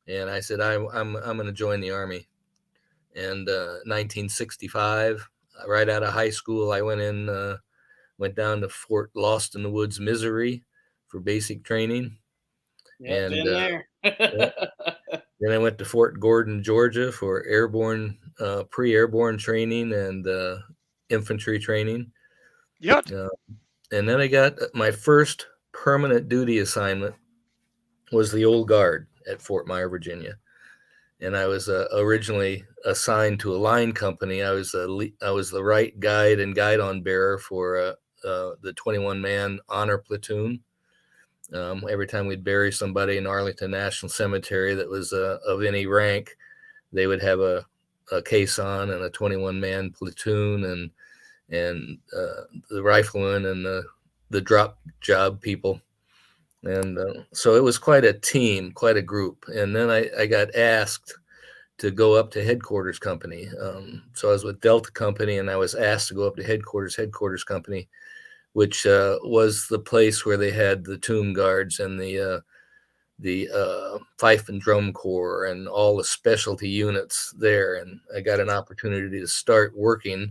and I said I'm going to join the Army. And 1965, right out of high school, I went down to Fort Lost in the Woods, Missouri, for basic training. Yeah, and been there. Then I went to Fort Gordon, Georgia, for airborne, pre-airborne training and infantry training. Yep. And then I got my first permanent duty assignment was the Old Guard at Fort Myer, Virginia. And I was originally assigned to a line company. I was the right guide and guidon bearer for the 21-man honor platoon. Every time we'd bury somebody in Arlington National Cemetery that was of any rank, they would have a caisson and a 21-man platoon, and the riflemen and the drop job people. And so it was quite a team, quite a group. And then I got asked to go up to headquarters company. So I was with Delta Company, and I was asked to go up to headquarters company, which was the place where they had the tomb guards and the fife and drum corps and all the specialty units there. And I got an opportunity to start working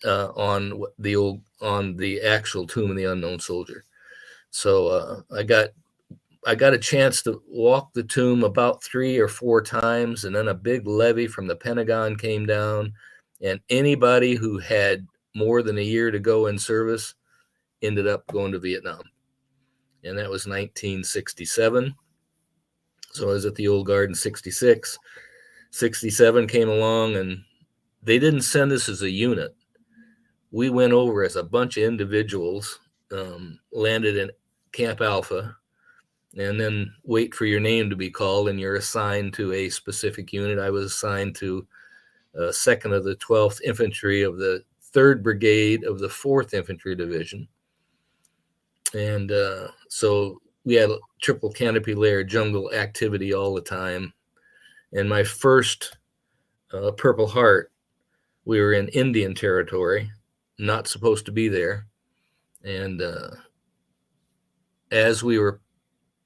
on the actual Tomb of the Unknown Soldier. So I got a chance to walk the tomb about 3 or 4 times, and then a big levy from the Pentagon came down, and anybody who had more than a year to go in service ended up going to Vietnam. And that was 1967. So I was at the Old Guard in 66. 67 came along, and they didn't send us as a unit. We went over as a bunch of individuals, landed in Camp Alpha, and then wait for your name to be called, and you're assigned to a specific unit. I was assigned to 2nd of the 12th Infantry of the 3rd Brigade of the 4th Infantry Division. And so we had triple canopy layer jungle activity all the time. And my first Purple Heart, we were in Indian Territory, not supposed to be there. And as we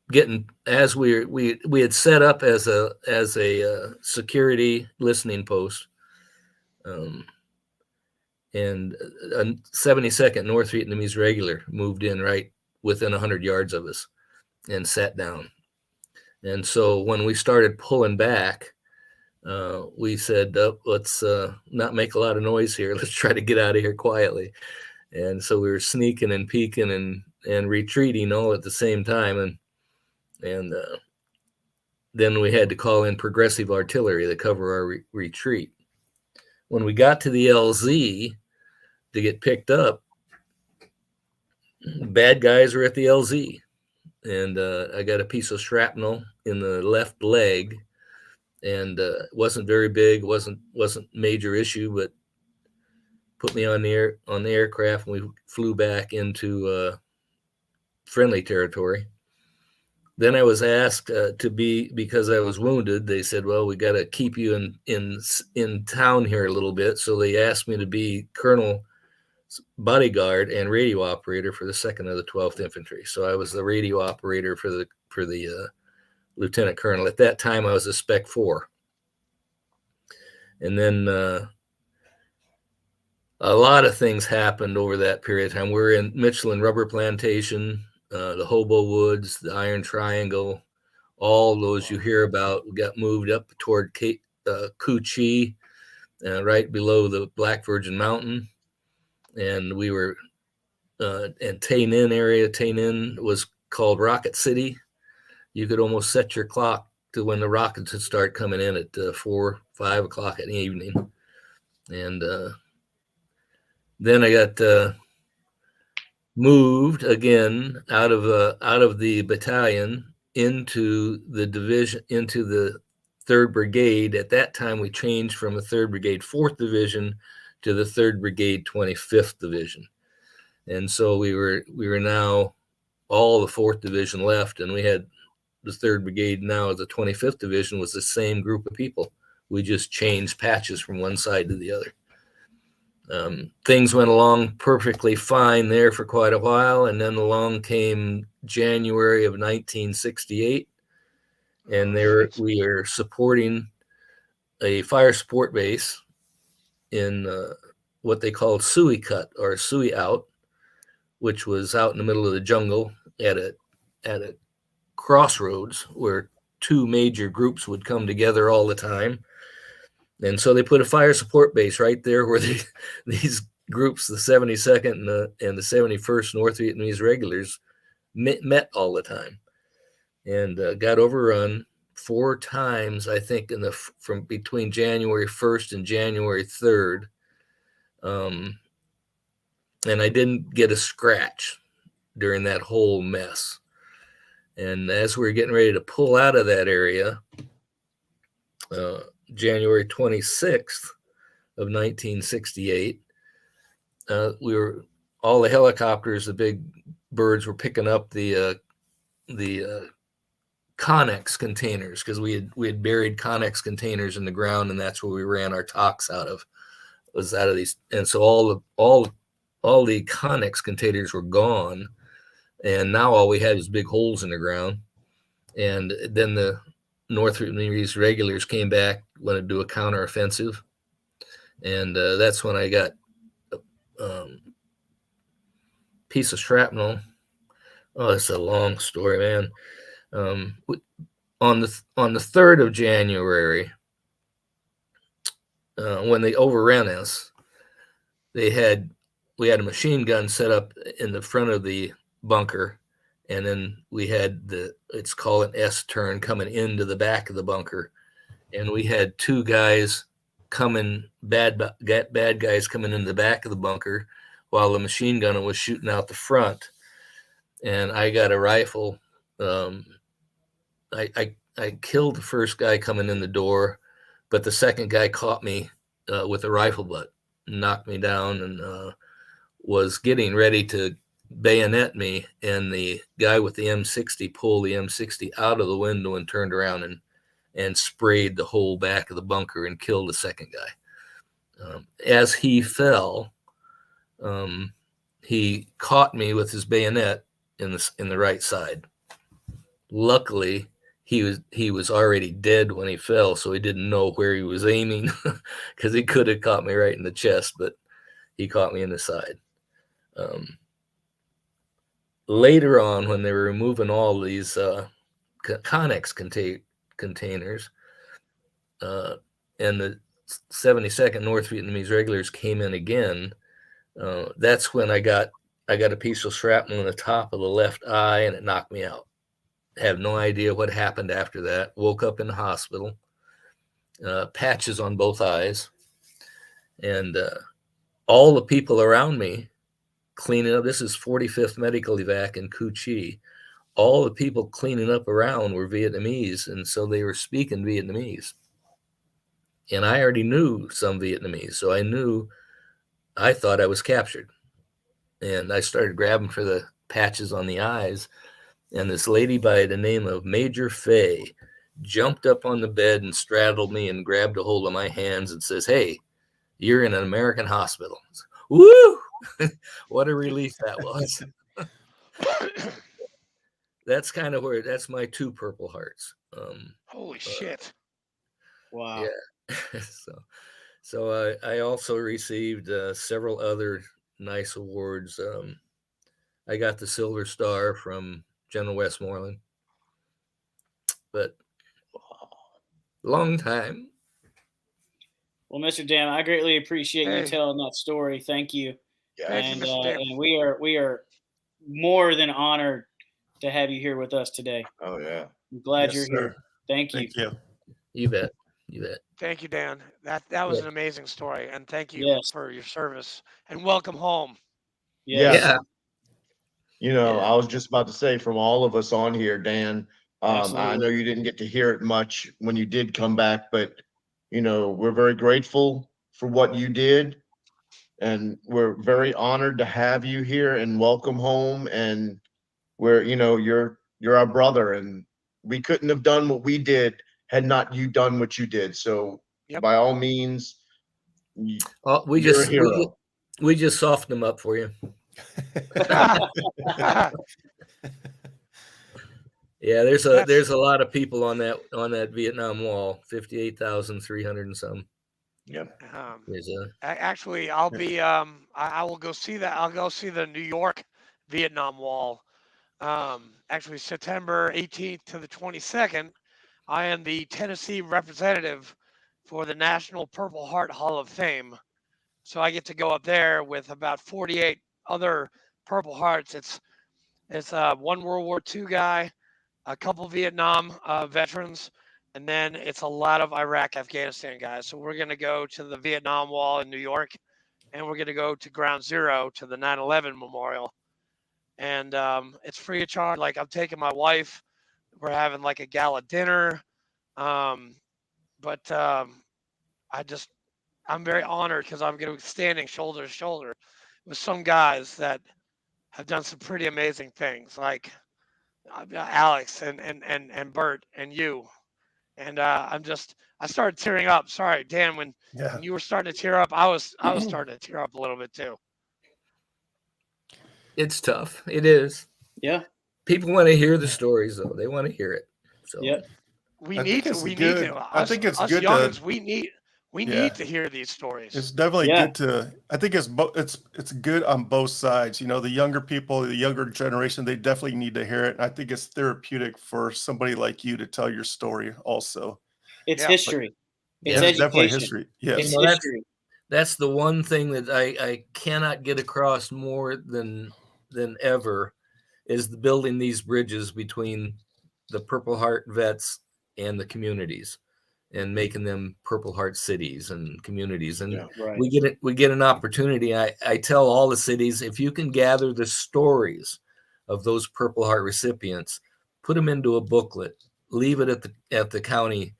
had set up as a security listening post, and a 72nd North Vietnamese regular moved in right within 100 yards of us and sat down. And so when we started pulling back, we said, let's not make a lot of noise here. Let's try to get out of here quietly. And so we were sneaking and peeking and retreating all at the same time. And then we had to call in progressive artillery to cover our retreat. When we got to the LZ to get picked up, bad guys were at the LZ. And I got a piece of shrapnel in the left leg, and it wasn't very big, wasn't major issue, but put me on the aircraft, and we flew back into friendly territory. Then I was asked to be, because I was wounded, they said, well, we got to keep you in town here a little bit. So they asked me to be colonel bodyguard and radio operator for the 2nd of the 12th Infantry. So I was the radio operator for the lieutenant colonel. At that time, I was a Spec 4. And then a lot of things happened over that period of time. We were in Michelin Rubber Plantation, the Hobo Woods, the Iron Triangle, all those you hear about. We got moved up toward Cu Chi, right below the Black Virgin Mountain. And we were in Tay Ninh area. Tay Ninh was called Rocket City. You could almost set your clock to when the rockets would start coming in at 4, 5 o'clock in the evening. And then I got moved again out of the battalion into the division, into the 3rd Brigade. At that time, we changed from the 3rd Brigade 4th Division to the 3rd Brigade 25th Division. And so we were now all the 4th Division left, and we had the 3rd Brigade now. The 25th Division was the same group of people. We just changed patches from one side to the other. Things went along perfectly fine there for quite a while, and then along came January of 1968, and there we are supporting a fire support base in what they called Sui Cut or Sui Out, which was out in the middle of the jungle at a crossroads where 2 major groups would come together all the time. And so they put a fire support base right there where these groups, the 72nd and the 71st North Vietnamese regulars, met all the time, and got overrun 4 times, I think, from between January 1st and January 3rd. and I didn't get a scratch during that whole mess. And as we were getting ready to pull out of that area, January 26th of 1968, all the helicopters, the big birds, were picking up the Connex containers, because we had buried Connex containers in the ground, and that's where we ran our tox out of. Was out of these, and so all the Connex containers were gone, and now all we had was big holes in the ground. And then the North Vietnamese regulars came back, wanted to do a counteroffensive, and that's when I got a piece of shrapnel. Oh, it's a long story, man. On the 3rd of January, when they overran us, we had a machine gun set up in the front of the bunker, and then we had it's called an S turn coming into the back of the bunker, and we had two guys bad guys coming in the back of the bunker while the machine gunner was shooting out the front. And I got a rifle. I killed the first guy coming in the door, but the second guy caught me with a rifle butt, knocked me down, and was getting ready to bayonet me. And the guy with the M60 pulled the M60 out of the window and turned around and sprayed the whole back of the bunker and killed the second guy. As he fell, he caught me with his bayonet in the right side. Luckily, he was already dead when he fell, so he didn't know where he was aiming, because he could have caught me right in the chest, but he caught me in the side. Later on, when they were removing all these Connex containers, and the 72nd North Vietnamese regulars came in again, that's when I got a piece of shrapnel in the top of the left eye, and it knocked me out. Have no idea what happened after that. Woke up in the hospital, patches on both eyes, and all the people around me cleaning up. This is 45th Medical Evac in Cu Chi. All the people cleaning up around were Vietnamese, and so they were speaking Vietnamese. And I already knew some Vietnamese, so I thought I was captured. And I started grabbing for the patches on the eyes, and this lady by the name of Major Fay jumped up on the bed and straddled me and grabbed a hold of my hands and says, "Hey, you're in an American hospital." Woo! What a relief that was. That's kind of that's my two Purple Hearts. Holy shit. Wow. Yeah. So I also received several other nice awards. I got the Silver Star from General Westmoreland, but long time. Well, Mr. Dan, I greatly appreciate you Hey. telling that story. Thank you. Thank you, And Mr. Dan. and we are more than honored to have you here with us today. Oh yeah. I'm glad Yes, you're sir. here. Thank you. Thank you. You bet. You bet. Thank you, Dan. That was Yeah. an amazing story, and thank you Yes. for your service, and welcome home. Yes. Yeah. You know, Yeah. I was just about to say, from all of us on here, Dan, I Absolutely. know you didn't get to hear it much when you did come back, but you know, we're very grateful for what you did, and we're very honored to have you here and welcome home. And you're our brother, and we couldn't have done what we did had not you done what you did. So Yep. by all means, Oh, you're a hero. we just softened them up for you. Yeah, there's a lot of people on that Vietnam Wall, 58,300 and some. Yep. Actually, I'll be I will go see that. I'll go see the New York Vietnam Wall. Actually, September 18th to the 22nd. I am the Tennessee representative for the National Purple Heart Hall of Fame. So I get to go up there with about 48 other Purple Hearts. It's one World War II guy, a couple Vietnam veterans, and then it's a lot of Iraq, Afghanistan guys. So we're going to go to the Vietnam Wall in New York and we're going to go to Ground Zero to the 9/11 Memorial, and it's free of charge. Like I'm taking my wife. We're having like a gala dinner, um, but I'm very honored because I'm going to be standing shoulder to shoulder with some guys that have done some pretty amazing things, like Alex and Bert and you. And I started tearing up. Sorry, Dan, Yeah. when you were starting to tear up, I was starting to tear up a little bit too. It's tough. It is. Yeah. People want to hear the stories, though. They want to hear it. So Yep. We I need think to. it's We good. need to. I think it's Us good youngins, to. we Yeah. need to hear these stories. It's definitely Yeah. good to. I think it's good on both sides. You know, the younger people, the younger generation, they definitely need to hear it. And I think it's therapeutic for somebody like you to tell your story also. It's Yeah. history. It's Yeah. It's definitely education. history. It's Yes. You know, history. that's the one thing that I cannot get across more than ever is the building these bridges between the Purple Heart vets and the communities, and making them Purple Heart cities and communities. And Yeah. Right. we get an opportunity. I tell all the cities, if you can gather the stories of those Purple Heart recipients, put them into a booklet, leave it at the county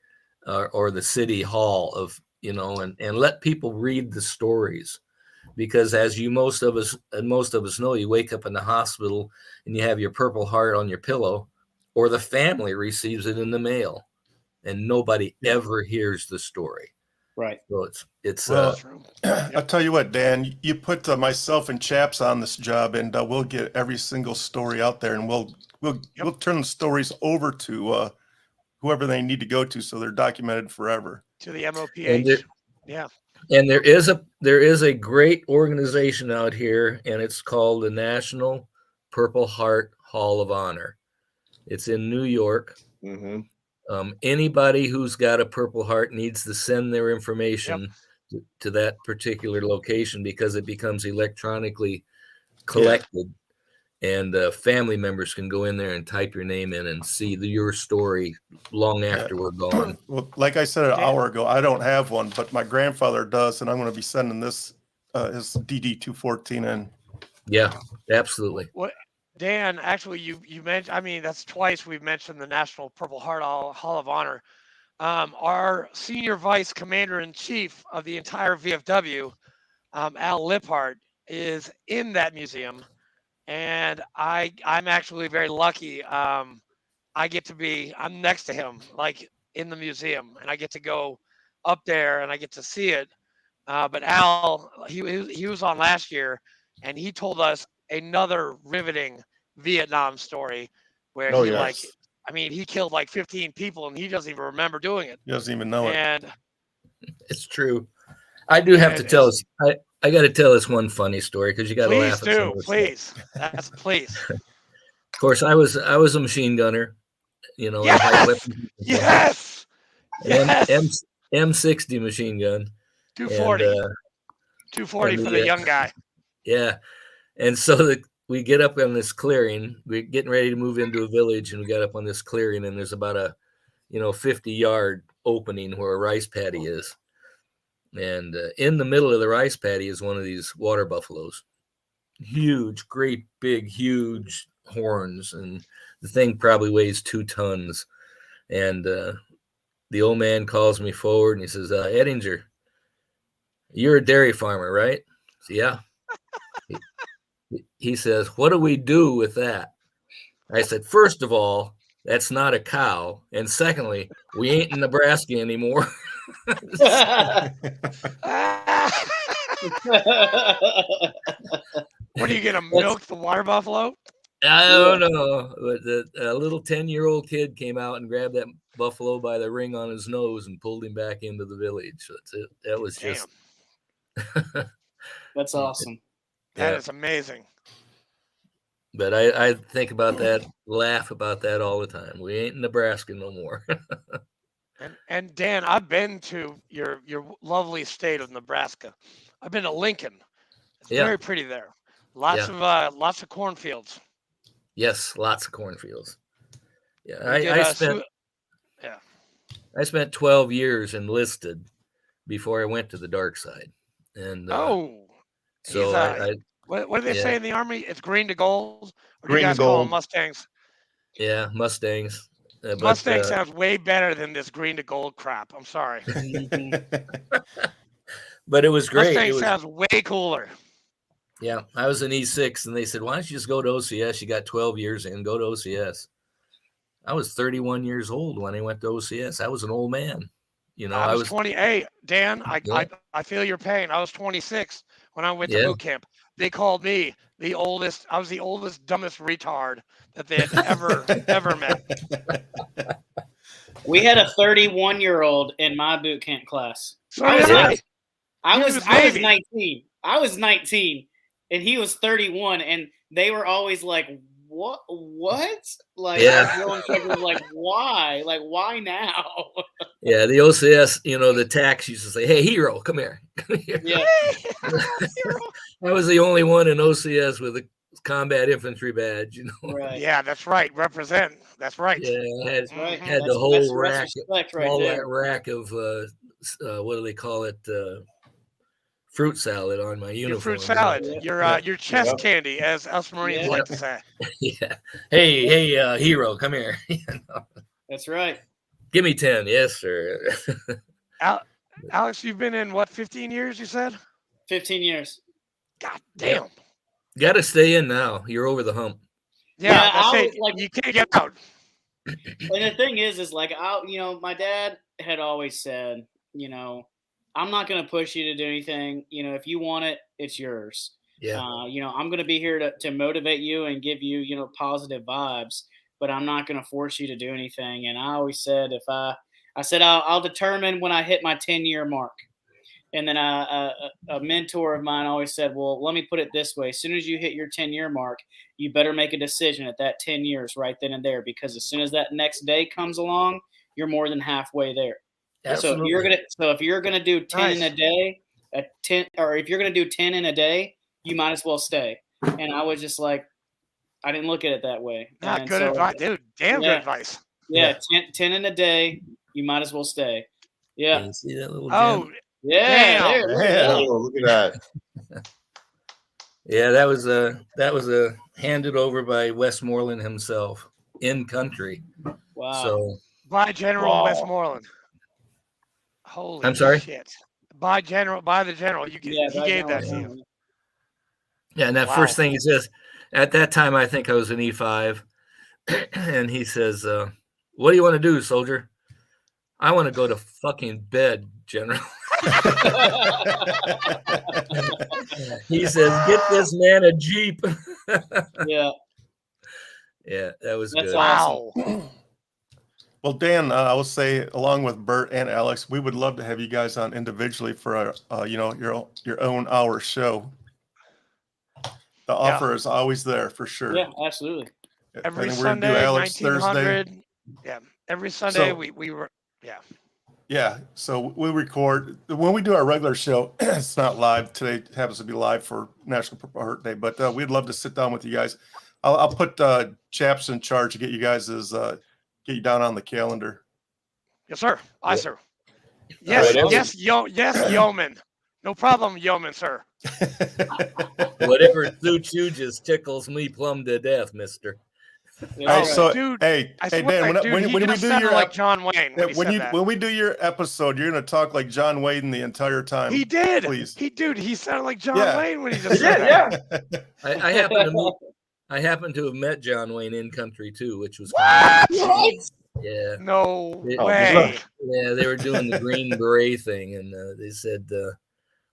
or the city hall of, you know, and let people read the stories. Because as most of us know, you wake up in the hospital and you have your Purple Heart on your pillow, or the family receives it in the mail, and nobody Yeah. ever hears the story. Right. So it's Well, True. I'll tell you what, Dan, you put myself and Chaps on this job, and we'll get every single story out there, and we'll turn the stories over to whoever they need to go to, so they're documented forever. To the and MOPH. Yeah. and there is a great organization out here, and it's called the National Purple Heart Hall of Honor. It's in New York. Mm-hmm. Anybody who's got a Purple Heart needs to send their information to that particular location, because it becomes electronically collected, and family members can go in there and type your name in and see your story long after we're gone. Well, like I said an Dan. hour ago, I don't have one, but my grandfather does, and I'm going to be sending this his DD 214 in. Yeah, absolutely. What, Dan? Actually, you mentioned. I mean, that's twice we've mentioned the National Purple Heart Hall of Honor. Our senior vice commander in chief of the entire VFW, Al Liphart, is in that museum, and I'm actually very lucky. I'm next to him, like in the museum, and I get to go up there and I get to see it. But Al, he was on last year, and he told us another riveting Vietnam story where Oh, he yes. like, I mean, he killed like 15 people, and he doesn't even remember doing it. He doesn't even know it. And It's true. I do have to And tell it's- us. I got to tell us one funny story, because you got to please laugh at some do, of this stuff. please. That's please. Of course, I was a machine gunner, you know, Yes! light weapons, Yes, yes. M60 machine gun, 240, and 240 and for the young guy. yeah, and so we get up on this clearing. We're getting ready to move into a village, and we got up on this clearing, and there's about a 50-yard opening where a rice paddy is, and in the middle of the rice paddy is one of these water buffaloes, huge, great big, huge horns, and the thing probably weighs 2 tons. And the old man calls me forward and he says, Ettinger, you're a dairy farmer, right? I said, yeah. He says, what do we do with that? I said, first of all, that's not a cow. And secondly, we ain't in Nebraska anymore. What are you gonna milk the water buffalo? I don't know. But a little 10-year-old kid came out and grabbed that buffalo by the ring on his nose and pulled him back into the village. So that was just. That's awesome. That is amazing. But I think about that, laugh about that all the time. We ain't in Nebraska no more. And Dan, I've been to your lovely state of Nebraska. I've been to Lincoln. It's very pretty there. Lots of cornfields. Yes, lots of cornfields. Yeah, I spent 12 years enlisted before I went to the dark side. And So what do they yeah. say in the Army? It's green to gold? Or do Green you to guys call them gold. Mustangs? Yeah, Mustangs. Mustang sounds way better than this green to gold crap. I'm sorry. But it was great. Mustang It was, sounds way cooler. yeah, I was in E6 and they said, why don't you just go to OCS? You got 12 years in, go to OCS. I was 31 years old when I went to OCS. I was an old man. You know, I was 28. Dan, Yeah. I feel your pain. I was 26 when I went to Yeah. boot camp. They called me the oldest. I was the oldest, dumbest retard that they had ever met. We had a 31-year-old in my boot camp class. So did I. I He was was 19. I was 19, and he was 31, and they were always like, "What? Like, Yeah. our drill instructor was like, "Why? Like, why now?" Yeah, the OCS, you know, the tax used to say, hey, hero, come here. Come here. Yeah, I was the only one in OCS with a combat infantry badge, you know. right. Yeah, that's right. Represent. That's right. Yeah, I had, Right. had That's- the whole that's rack, respect right all there. that rack of, what do they call it? Fruit salad on my Your uniform. fruit salad. Yeah. Your chest Yep. candy, as us Marines Yeah. like to say. Yeah. Hey, hero, come here. You know? That's right. Give me 10. Yes, sir. Alex, you've been in what, 15 years? You said. 15 years. God damn. Got to stay in now. You're over the hump. Yeah, I that's it. was like- You can't get out. And the thing is like, my dad had always said, I'm not going to push you to do anything. If you want it, it's yours. Yeah. I'm going to be here to motivate you and give you, positive vibes, but I'm not going to force you to do anything. And I always said, I'll determine when I hit my 10-year mark. And then a mentor of mine always said, well, let me put it this way. As soon as you hit your 10-year mark, you better make a decision at that 10 years right then and there, because as soon as that next day comes along, you're more than halfway there. Absolutely. So if you're gonna do 10 in a day, if you're gonna do 10 in a day, you might as well stay. And I was just like, I didn't look at it that way. Not And good so, advice, dude. Damn yeah. good advice. Yeah, 10 in a day, you might as well stay. Yeah. Can you see that little Oh, gem? Yeah. Damn. There, look at that. Oh, look at that. Yeah, that was handed over by Westmoreland himself in country. Wow. So by General Wow. Westmoreland. Holy I'm sorry? shit. By the general. He gave that to you. yeah, and that Wow. first thing he says, at that time I think I was in E5, and he says, "What do you want to do, soldier?" "I want to go to fucking bed, General." He says, "Get this man a Jeep." Yeah. Yeah, that was That's good. Wow. Well, Dan, I will say, along with Bert and Alex, we would love to have you guys on individually for your own hour show. The offer is always there for sure. Yeah, absolutely. Every And we're gonna do Sunday, Alex Thursday. 1900. Yeah. Every Sunday So- we were, yeah. Yeah, so we record when we do our regular show. It's not live today. It happens to be live for National Purple Heart Day, but we'd love to sit down with you guys. I'll put Chaps in charge to get you guys get you down on the calendar. Yes, sir. Aye, Yeah. sir. Yes, Right, yes, yeoman. No problem, yeoman, sir. Whatever suits you just tickles me plumb to death, mister. Yeah, Hey, right. so Dude, hey, I hey swear, Dan, dude, when he we just do sounded your like John Wayne when he said that. when we do your episode, you're gonna talk like John Wayne the entire time. He did. Please. He sounded like John Yeah. Wayne when he just said that. I happen to have met John Wayne in country too, which was What? yeah. No Oh, way. Yeah, they were doing the Green Beret thing, and they said,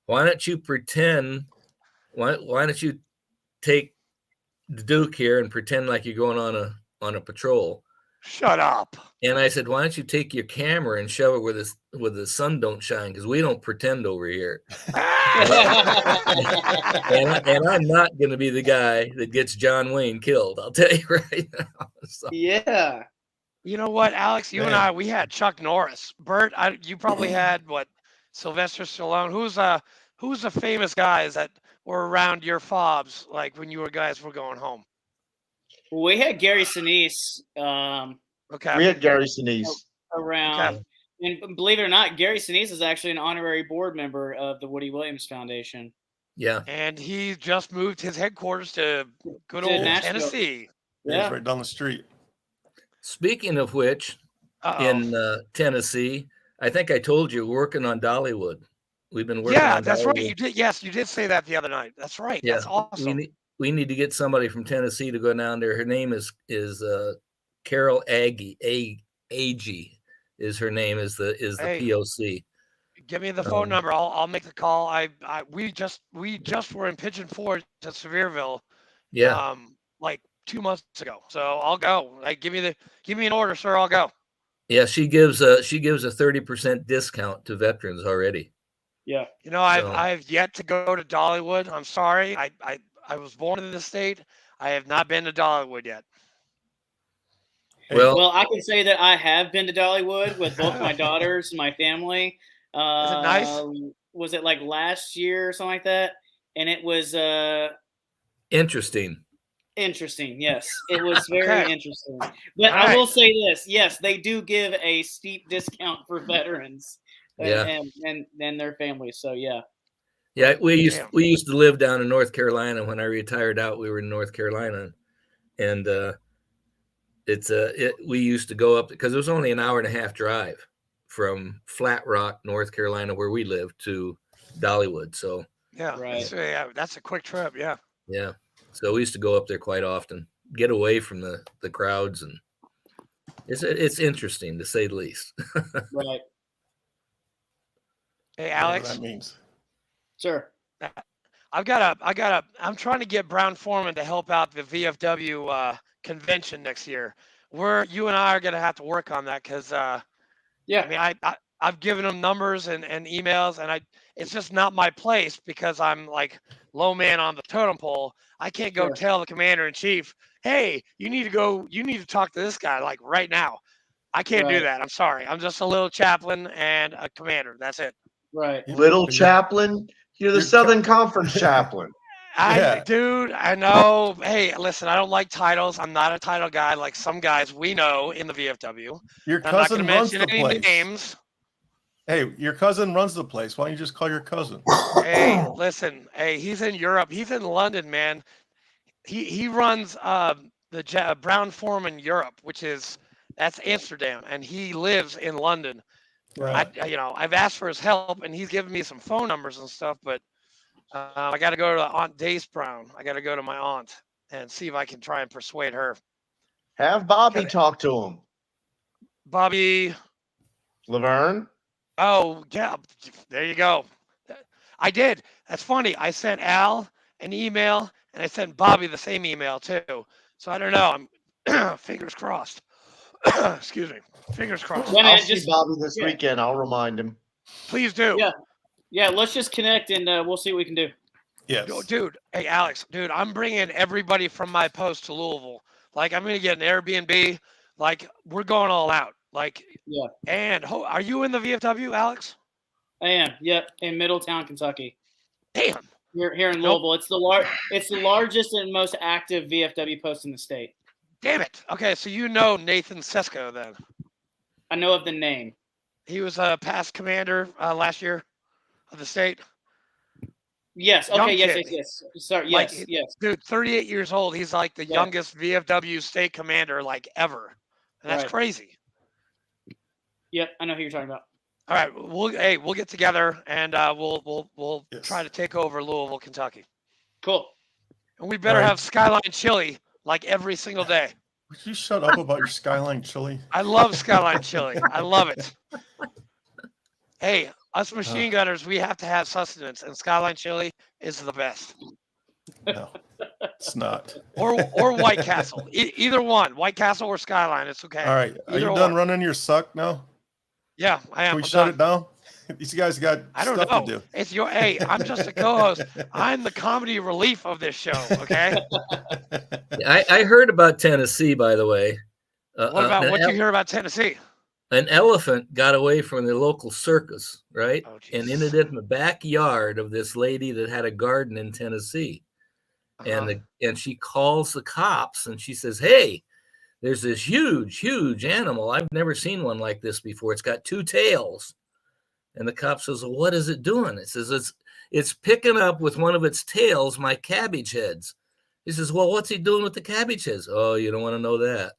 "Why don't you pretend? Why don't you take the Duke here and pretend like you're going on a patrol?" Shut up. And I said, "Why don't you take your camera and shove it where the sun don't shine? Because we don't pretend over here." And I'm not going to be the guy that gets John Wayne killed. I'll tell you right now. So, Yeah. You know what, Alex? You and Man. we had Chuck Norris. Bert, you probably had what? Sylvester Stallone. Who's the famous guys that were around your fobs, like when you guys were going home? Well, we had Gary Sinise Okay. We had Gary Sinise. around. Okay. And believe it or not, Gary Sinise is actually an honorary board member of the Woody Williams Foundation. Yeah. And he just moved his headquarters to good To old Nashville. Tennessee. Yeah, Yeah. he's right down the street. Speaking of which, Uh-oh. in Tennessee, I think I told you we're working on Dollywood. We've been working Yeah, on that's right. Dollywood. You did. Yes, you did say that the other night. That's right. Yeah, That's awesome. we need to get somebody from Tennessee to go down there. Her name is Carol Agee is her name, is the Hey. POC. Give me the phone number. I'll make the call. We just were in Pigeon Forge to Sevierville. Yeah. Like 2 months ago. So I'll go. Like give me an order, sir. I'll go. Yeah, she gives a 30% discount to veterans already. Yeah. You know, I've yet to go to Dollywood. I'm sorry. I was born in the state. I have not been to Dollywood yet. Hey, Well, I can say that I have been to Dollywood with both my daughters and my family. Is it nice? Was it like last year or something like that? And it was interesting. interesting. Yes, it was very Okay. interesting. But I will say this: yes, they do give a steep discount for veterans and their families. So yeah. Yeah, we used to live down in North Carolina. When I retired out, we were in North Carolina, and we used to go up because it was only an hour and a half drive from Flat Rock, North Carolina, where we lived, to Dollywood. So yeah, Right. So, yeah, that's a quick trip. Yeah. yeah, so we used to go up there quite often, get away from the crowds, and it's interesting to say the least. Right. Hey, whatever Alex. that means. Sure. I'm trying to get Brown Foreman to help out the VFW convention next year. You and I are going to have to work on that because Yeah. I mean, I've given them numbers and emails, and it's just not my place because I'm like low man on the totem pole. I can't go Sure. tell the commander in chief, hey, you need to talk to this guy like right now. I can't do Right. that. I'm sorry. I'm just a little chaplain and a commander. That's it. Right. Little chaplain. You're the you're Southern Conference chaplain. Dude, I know. Hey, listen, I don't like titles. I'm not a title guy like some guys we know in the VFW. Your I'm not going cousin to runs mention the any place. names. Hey, your cousin runs the place. Why don't you just call your cousin? Hey, listen. Hey, he's in Europe. He's in London, man. He runs the Brown Foreman Europe, that's Amsterdam, and he lives in London. Right. I've asked for his help, and he's given me some phone numbers and stuff, but I got to go to Aunt Dace Brown. I got to go to my aunt and see if I can try and persuade her. Have Bobby talk to him. Bobby. Laverne? Oh, yeah. There you go. I did. That's funny. I sent Al an email, and I sent Bobby the same email, too. So I don't know. I'm fingers crossed. Excuse me. Fingers crossed. Yeah, man, I'll see Bobby this weekend. I'll remind him. Please do. Yeah. Yeah, let's just connect and we'll see what we can do. Yes. Dude, hey, Alex, dude, I'm bringing everybody from my post to Louisville. Like, I'm going to get an Airbnb. Like, we're going all out. Like, yeah. And are you in the VFW, Alex? I am. Yep, in Middletown, Kentucky. Damn. Here in Louisville. It's the largest and most active VFW post in the state. Damn it. Okay, so you know Nathan Sesko then. I know of the name. He was a past commander last year of the state. Yes. Okay. Yes. Sorry. Yes. Yes. Dude, 38 years old. He's like the youngest VFW state commander like ever. And that's crazy. Yep, I know who you're talking about. All right, we'll get together and we'll try to take over Louisville, Kentucky. Cool. And we better have Skyline chili like every single day. Would you shut up about your Skyline chili? I love Skyline chili. I love it. Hey, us machine gunners, we have to have sustenance, and Skyline chili is the best. No, it's not. Or White Castle, either one, White Castle or Skyline. It's okay. All right, are you done running your suck now? Yeah, I am. Can we shut it down? These guys got stuff to do. It's hey, I'm just a co-host. I'm the comedy relief of this show. Okay. I heard about Tennessee, by the way. What did you hear about Tennessee? An elephant got away from the local circus, right? Oh, and ended up in the backyard of this lady that had a garden in Tennessee. And she calls the cops and she says, hey, there's this huge animal. I've never seen one like this before. It's got two tails. And the cop says, well, what is it doing? It says, it's picking up with one of its tails my cabbage heads. He says, well, what's he doing with the cabbage heads? Oh, you don't want to know that.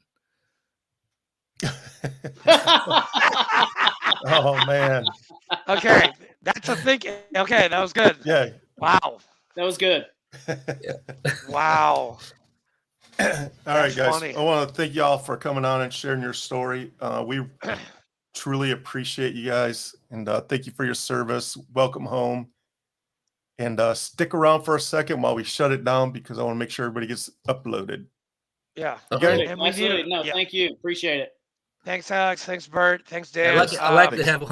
Oh man. Okay, that's a thinking. Okay, that was good. Yeah. Wow. That was good. Wow. All right, That's guys. funny. I want to thank y'all for coming on and sharing your story. We truly appreciate you guys, and thank you for your service. Welcome home. And stick around for a second while we shut it down because I want to make sure everybody gets uploaded. Yeah. Okay. And we need Absolutely. it. No, Yeah. thank you. Appreciate it. Thanks, Alex. Thanks, Bert. Thanks, I Dan. like to have